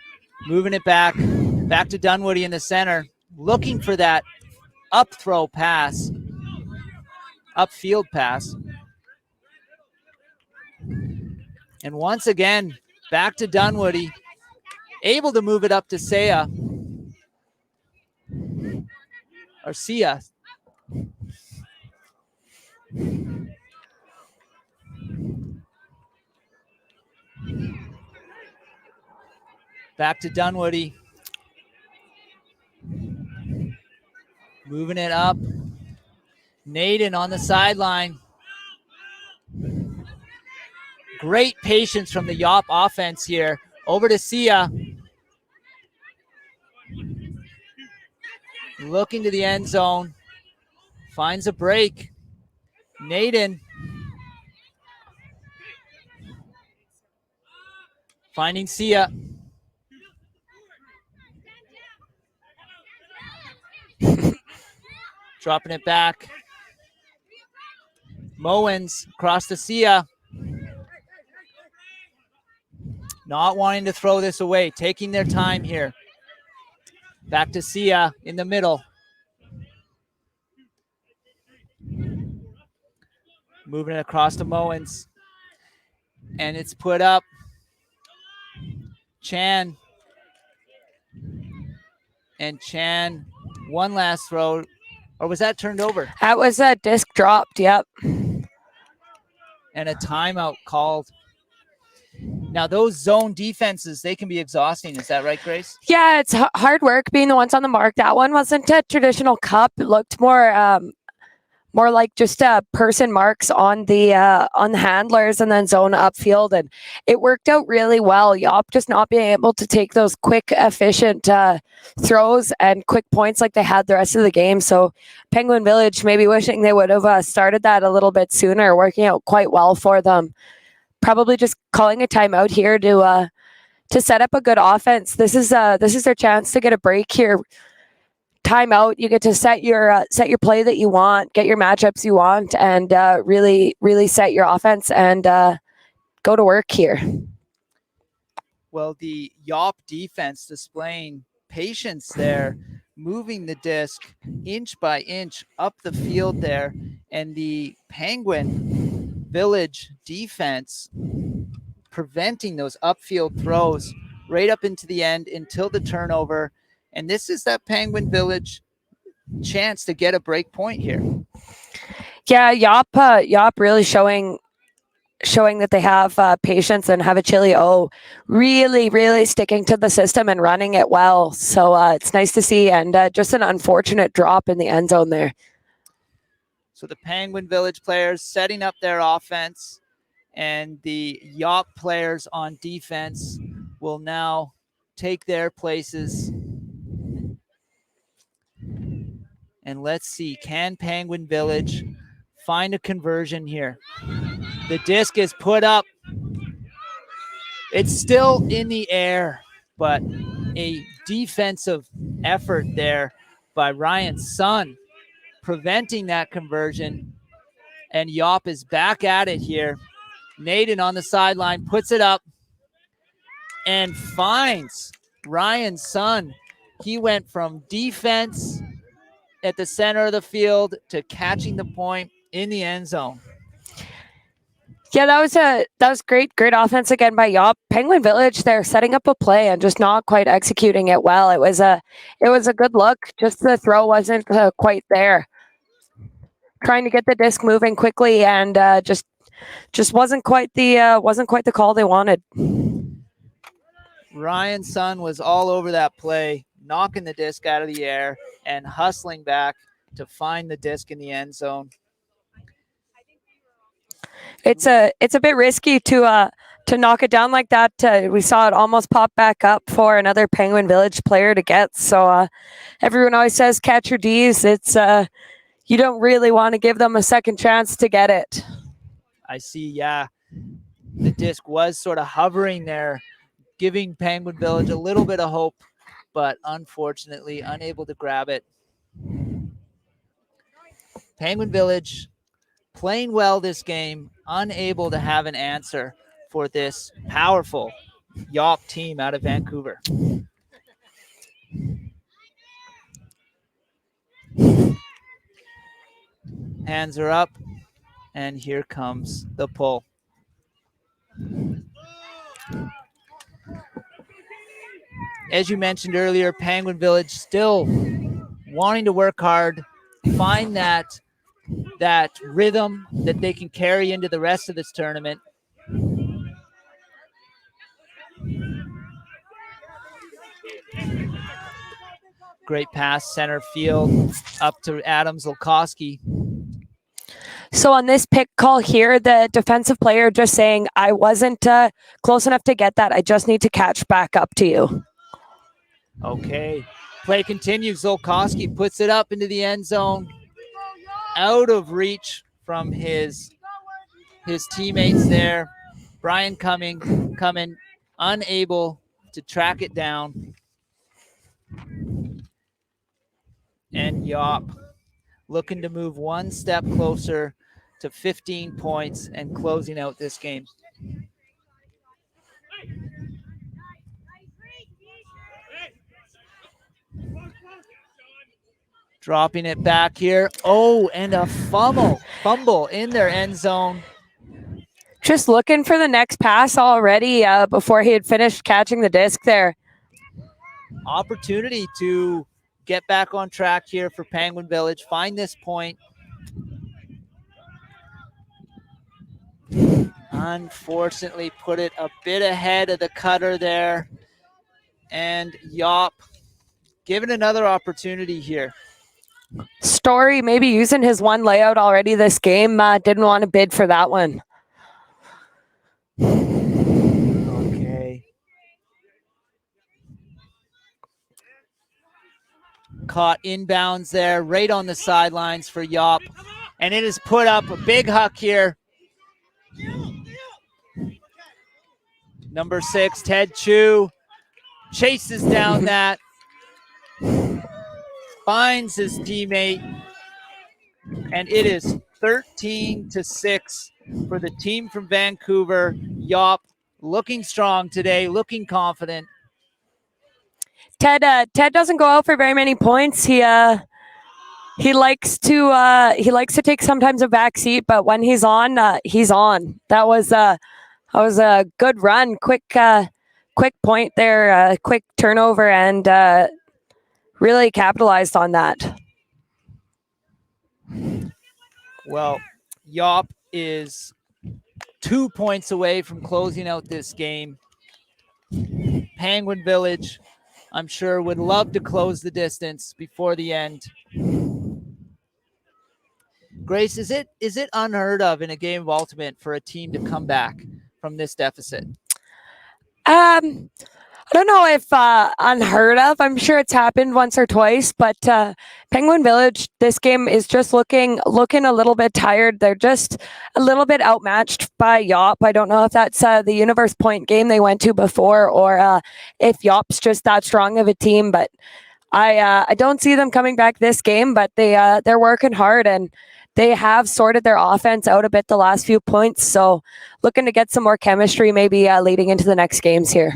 S3: moving it back to Dunwoody in the center, looking for that upfield pass. And once again, back to Dunwoody, able to move it up to Sia. Back to Dunwoody. Moving it up. Naden on the sideline. Great patience from the YOP offense here. Over to Sia. Looking to the end zone. Finds a break. Naden. Finding Sia. Dropping it back. Mowens across to Sia. Not wanting to throw this away, taking their time here. Back to Sia in the middle. Moving it across to Mowens. And it's put up. Chan. And Chan, one last throw. Or was that turned over?
S2: That was a disc dropped, yep.
S3: And a timeout called. Now, those zone defenses, they can be exhausting. Is that right, Grace?
S2: Yeah, it's hard work being the ones on the mark. That one wasn't a traditional cup. It looked more like just person marks on the handlers and then zone upfield, and it worked out really well. YOP just not being able to take those quick, efficient throws and quick points like they had the rest of the game. So Penguin Village maybe wishing they would have started that a little bit sooner, working out quite well for them. Probably just calling a timeout here to set up a good offense. This is their chance to get a break here. Timeout, you get to set your play that you want, get your matchups you want, and really set your offense and go to work here.
S3: Well, the YOP defense displaying patience there, moving the disc inch by inch up the field there, and the Penguin Village defense preventing those upfield throws right up into the end until the turnover. And this is that Penguin Village chance to get a break point here.
S2: Yeah, YOP really showing that they have patience and have a chili really sticking to the system and running it well. So it's nice to see, and just an unfortunate drop in the end zone there.
S3: So the Penguin Village players setting up their offense, and the YOP players on defense will now take their places. And let's see, can Penguin Village find a conversion here? The disc is put up. It's still in the air, but a defensive effort there by Ryan Sun preventing that conversion. And YOP is back at it here. Naden on the sideline puts it up and finds Ryan Sun. He went from defense at the center of the field to catching the point in the end zone.
S2: Yeah, that was great offense again by YOP. Penguin Village, they're setting up a play and just not quite executing it well. It was a good look. Just the throw wasn't quite there. Trying to get the disc moving quickly, and just wasn't quite the call they wanted.
S3: Ryan Sun was all over that play, knocking the disc out of the air and hustling back to find the disc in the end zone.
S2: It's a bit risky to knock it down like that. We saw it almost pop back up for another Penguin Village player to get. So everyone always says catch your D's. It's you don't really want to give them a second chance to get it.
S3: I see, yeah. The disc was sort of hovering there, giving Penguin Village a little bit of hope, but unfortunately unable to grab it. Penguin Village playing well this game, unable to have an answer for this powerful YOP team out of Vancouver. Hands are up, and here comes the pull. As you mentioned earlier, Penguin Village still wanting to work hard, find that rhythm that they can carry into the rest of this tournament. Great pass center field up to Adam Zolkowski.
S2: So on this pick call here, the defensive player just saying, I wasn't close enough to get that. I just need to catch back up to you.
S3: Okay. Play continues. Zolkowski puts it up into the end zone. Out of reach from his teammates there. Brian coming, unable to track it down. And YOP looking to move one step closer to 15 points and closing out this game. Dropping it back here. Oh, and a fumble in their end zone.
S2: Just looking for the next pass already before he had finished catching the disc there.
S3: Opportunity to get back on track here for Penguin Village. Find this point. Unfortunately, put it a bit ahead of the cutter there. And YOP given another opportunity here.
S2: Story maybe using his one layout already this game. Didn't want to bid for that one.
S3: Okay. Caught inbounds there, right on the sidelines for YOP. And it is put up a big huck here. Number 6, Ted Chu, chases down that, finds his teammate, and it is 13-6 for the team from Vancouver. YOP looking strong today, looking confident.
S2: Ted doesn't go out for very many points. He likes to take sometimes a back seat, but when he's on, he's on. That was a good run, quick point there, quick turnover, and really capitalized on that.
S3: Well, YOP is 2 points away from closing out this game. Penguin Village, I'm sure, would love to close the distance before the end. Grace, is it unheard of in a game of Ultimate for a team to come back from this deficit?
S2: I don't know if unheard of. I'm sure it's happened once or twice, but Penguin Village, this game is just looking a little bit tired. They're just a little bit outmatched by YOP. I don't know if that's the Universe Point game they went to before, or if YOP's just that strong of a team. But I don't see them coming back this game. But they're working hard, and they have sorted their offense out a bit the last few points. So looking to get some more chemistry, maybe leading into the next games here.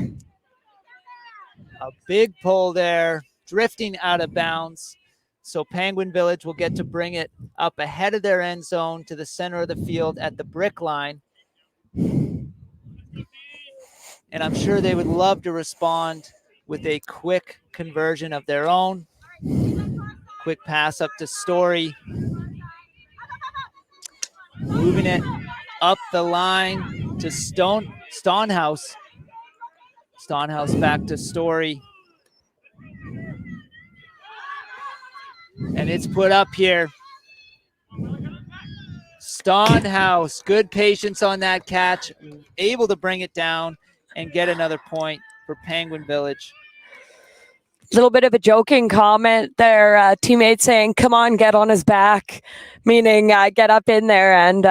S3: A big pull there, drifting out of bounds. So Penguin Village will get to bring it up ahead of their end zone to the center of the field at the brick line. And I'm sure they would love to respond with a quick conversion of their own. Quick pass up to Story. Moving it up the line to Stonehouse. Stonehouse back to Story. And it's put up here. Stonehouse, good patience on that catch. Able to bring it down and get another point for Penguin Village.
S2: A little bit of a joking comment there. Teammate saying, come on, get on his back, meaning get up in there, and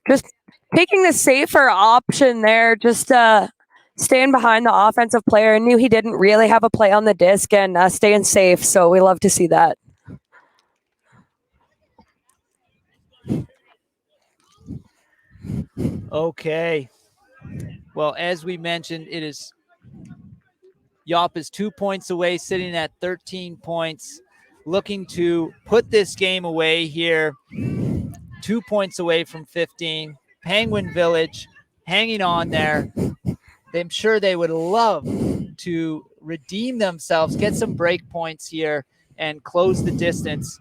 S2: just taking the safer option there, just staying behind the offensive player. Knew he didn't really have a play on the disc, and staying safe, so we love to see that.
S3: Okay. Well, as we mentioned, it is YOP is 2 points away, sitting at 13 points, looking to put this game away here. 2 points away from 15. Penguin Village hanging on there. I'm sure they would love to redeem themselves, get some break points here, and close the distance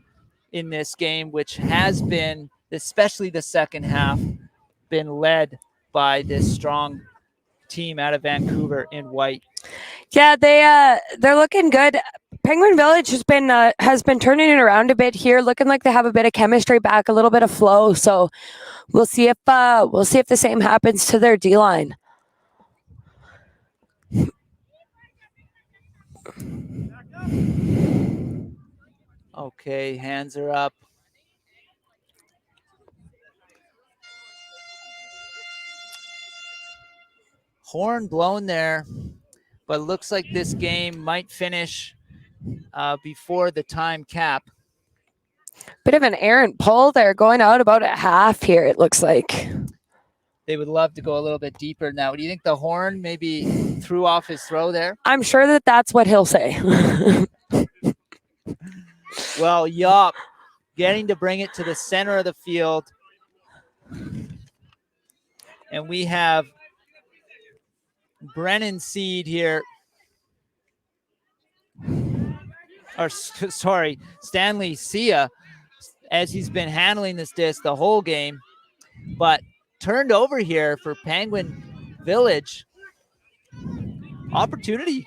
S3: in this game, which has been, especially the second half, been led by this strong team out of Vancouver in white.
S2: Yeah, they're looking good. Penguin Village has been turning it around a bit here, looking like they have a bit of chemistry back, a little bit of flow. So we'll see if the same happens to their D-line.
S3: Okay, hands are up. Horn blown there, but looks like this game might finish before the time cap.
S2: Bit of an errant pull there, going out about at half here, it looks like.
S3: They would love to go a little bit deeper now. Do you think the horn maybe threw off his throw there?
S2: I'm sure that that's what he'll say.
S3: Well, YOP getting to bring it to the center of the field. And we have Brennan Seed here. Or sorry, Stanley Sia, as he's been handling this disc the whole game, but turned over here for Penguin Village. Opportunity.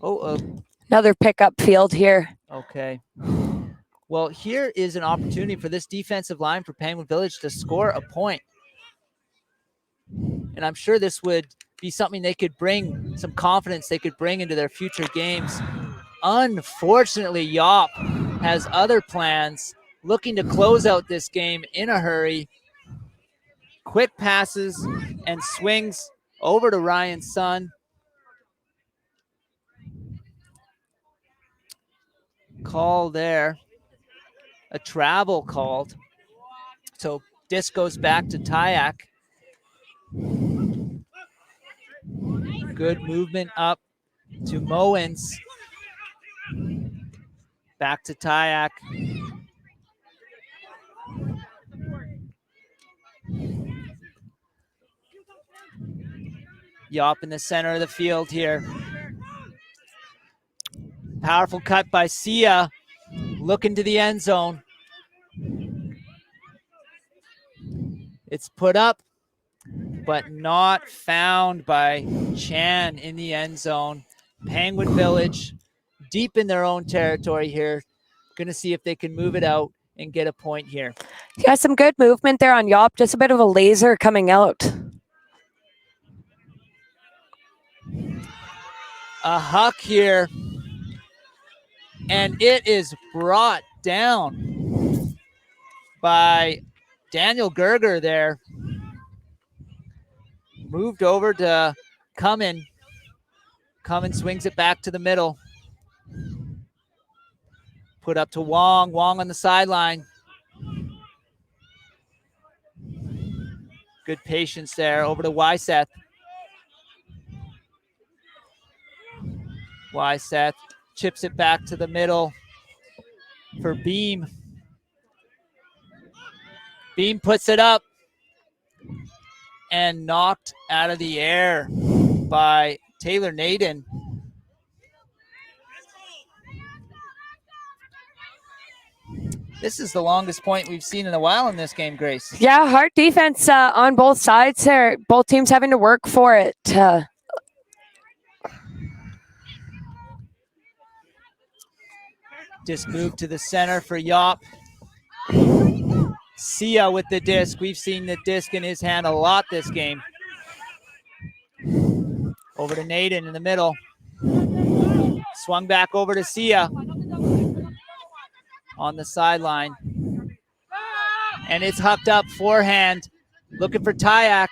S2: Another pickup field here.
S3: Okay. Well, here is an opportunity for this defensive line for Penguin Village to score a point. And I'm sure this would be something they could bring, some confidence they could bring into their future games. Unfortunately, YOP has other plans, looking to close out this game in a hurry. Quick passes and swings over to Ryan Sun. Call there. A travel called. So disc goes back to Tyak. Good movement up to Mowens. Back to Tyak. YOP in the center of the field here. Powerful cut by Sia. Looking to the end zone. It's put up, but not found by Chan in the end zone. Penguin Village deep in their own territory here. Going to see if they can move it out and get a point here.
S2: Yeah, some good movement there on YOP. Just a bit of a laser coming out.
S3: A huck here. And it is brought down by Daniel Gerger there. Moved over to Cummin. Cummin swings it back to the middle. Put up to Wong. Wong on the sideline. Good patience there. Over to Wyseth. Wyseth chips it back to the middle for Beam. Beam puts it up and knocked out of the air by Taylor Naden. This is the longest point we've seen in a while in this game, Grace.
S2: Yeah, hard defense on both sides there. Both teams having to work for it.
S3: Disc move to the center for YOP. Sia with the disc. We've seen the disc in his hand a lot this game. Over to Naden in the middle. Swung back over to Sia on the sideline. And it's hucked up forehand. Looking for Tyak.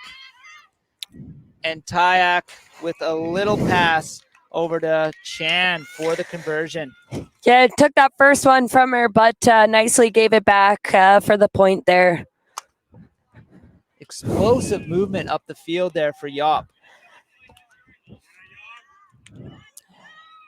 S3: And Tyak with a little pass over to Chan for the conversion.
S2: Yeah, took that first one from her, but nicely gave it back for the point there.
S3: Explosive movement up the field there for YOP.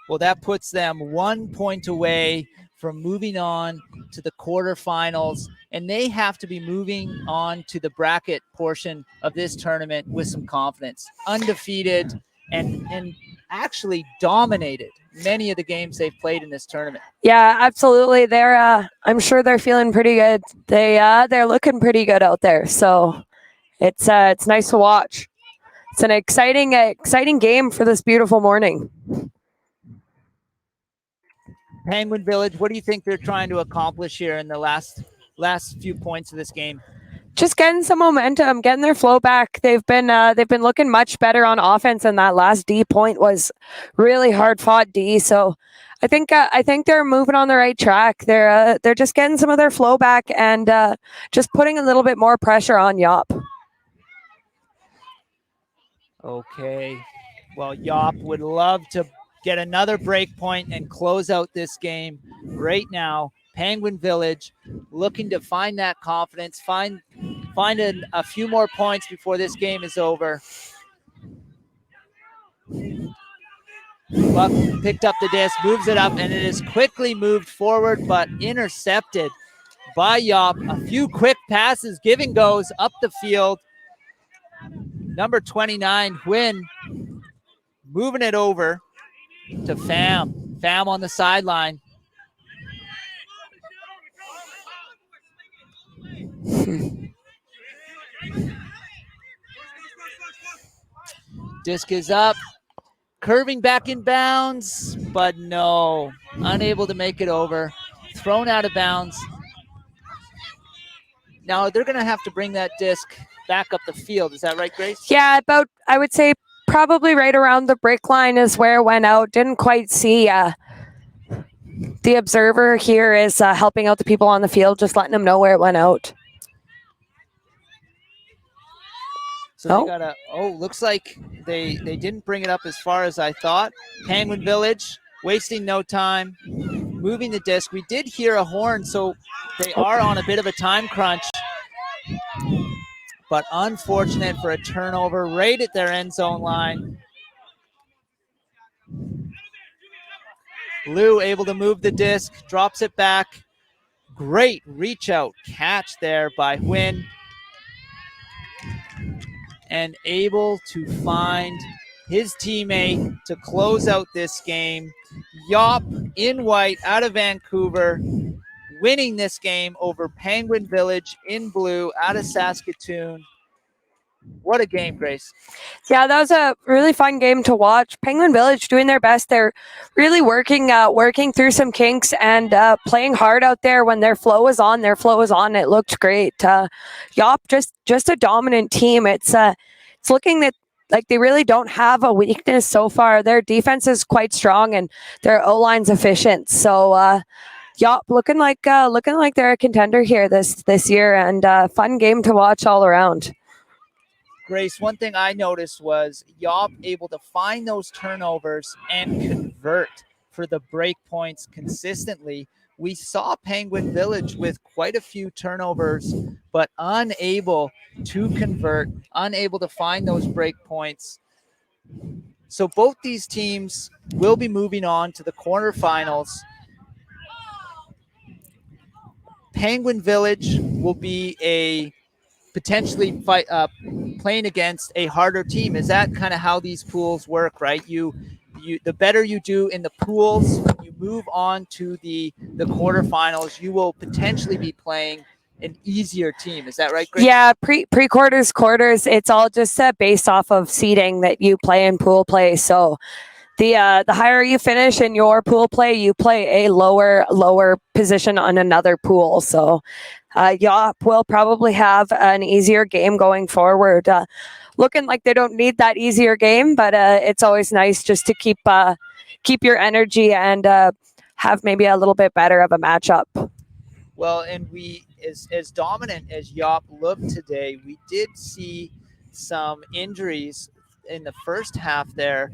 S3: Well, that puts them 1 point away from moving on to the quarterfinals, and they have to be moving on to the bracket portion of this tournament with some confidence. Undefeated and actually dominated many of the games they've played in this tournament.
S2: Yeah, absolutely. They're I'm sure they're feeling pretty good. They're looking pretty good out there. So it's nice to watch. It's an exciting game for this beautiful morning.
S3: Penguin Village, what do you think they're trying to accomplish here in the last few points of this game?
S2: Just getting some momentum, getting their flow back. They've been looking much better on offense, and that last D point was really hard fought D. So I think they're moving on the right track. They're just getting some of their flow back and just putting a little bit more pressure on YOP.
S3: Okay. Well, YOP would love to get another break point and close out this game right now. Penguin Village looking to find that confidence, find a few more points before this game is over. Buck picked up the disc, moves it up, and it is quickly moved forward, but intercepted by YOP. A few quick passes, giving goes up the field. Number 29, Huynh, moving it over to Pham. Pham on the sideline. Disc is up, curving back in bounds, but no, unable to make it over. Thrown out of bounds. Now they're going to have to bring that disc back up the field. Is that right, Grace?
S2: Yeah, about, I would say probably right around the break line is where it went out. Didn't quite see. The observer here is helping out the people on the field, just letting them know where it went out.
S3: So they got looks like they didn't bring it up as far as I thought. Penguin Village, wasting no time, moving the disc. We did hear a horn, so they are on a bit of a time crunch. But unfortunate for a turnover right at their end zone line. Lou able to move the disc, drops it back. Great reach out catch there by Huynh. And able to find his teammate to close out this game. YOP in white out of Vancouver, winning this game over Penguin Village in blue out of Saskatoon. What a game, Grace.
S2: Yeah, that was a really fun game to watch. Penguin Village doing their best. They're really working through some kinks and playing hard out there. When their flow was on, It looked great. YOP just a dominant team. It's looking that like they really don't have a weakness so far. Their defense is quite strong and their O-line's efficient. So YOP looking like they're a contender here this year, and fun game to watch all around.
S3: Grace, one thing I noticed was YOP able to find those turnovers and convert for the break points consistently. We saw Penguin Village with quite a few turnovers, but unable to convert, unable to find those break points. So both these teams will be moving on to the quarterfinals. Penguin Village will be potentially playing against a harder team. Is that kind of how these pools work, right? The better you do in the pools, you move on to the quarterfinals, you will potentially be playing an easier team. Is that right, Grace?
S2: Yeah, pre-quarters, quarters, it's all just based off of seeding that you play in pool play. So the higher you finish in your pool play, you play a lower position on another pool. So YOP will probably have an easier game going forward. Looking like they don't need that easier game, but it's always nice just to keep your energy and have maybe a little bit better of a matchup.
S3: Well, and we, as dominant as YOP looked today, we did see some injuries in the first half there,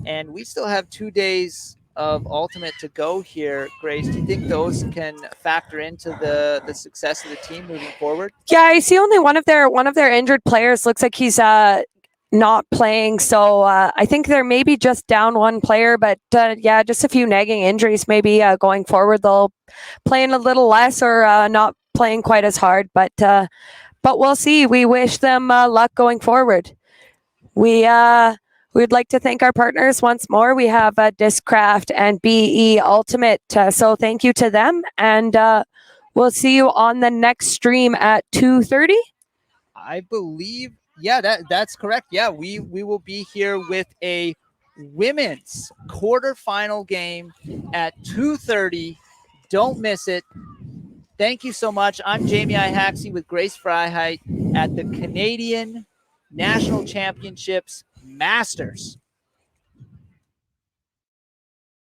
S3: and we still have 2 days of ultimate to go here. Grace, do you think those can factor into the success of the team moving forward?
S2: Yeah, I see only one of their injured players. Looks like he's not playing, so I think they're maybe just down one player, but yeah, just a few nagging injuries. Maybe going forward they'll play in a little less or not playing quite as hard, but we'll see. We wish them luck going forward. We'd like to thank our partners once more. We have Discraft and BE Ultimate, so thank you to them, and we'll see you on the next stream at 2:30.
S3: I believe, yeah, that's correct. Yeah, we will be here with a women's quarterfinal game at 2:30. Don't miss it. Thank you so much. I'm Jamie Ihaxi with Grace Freiheit at the Canadian National Championships Masters.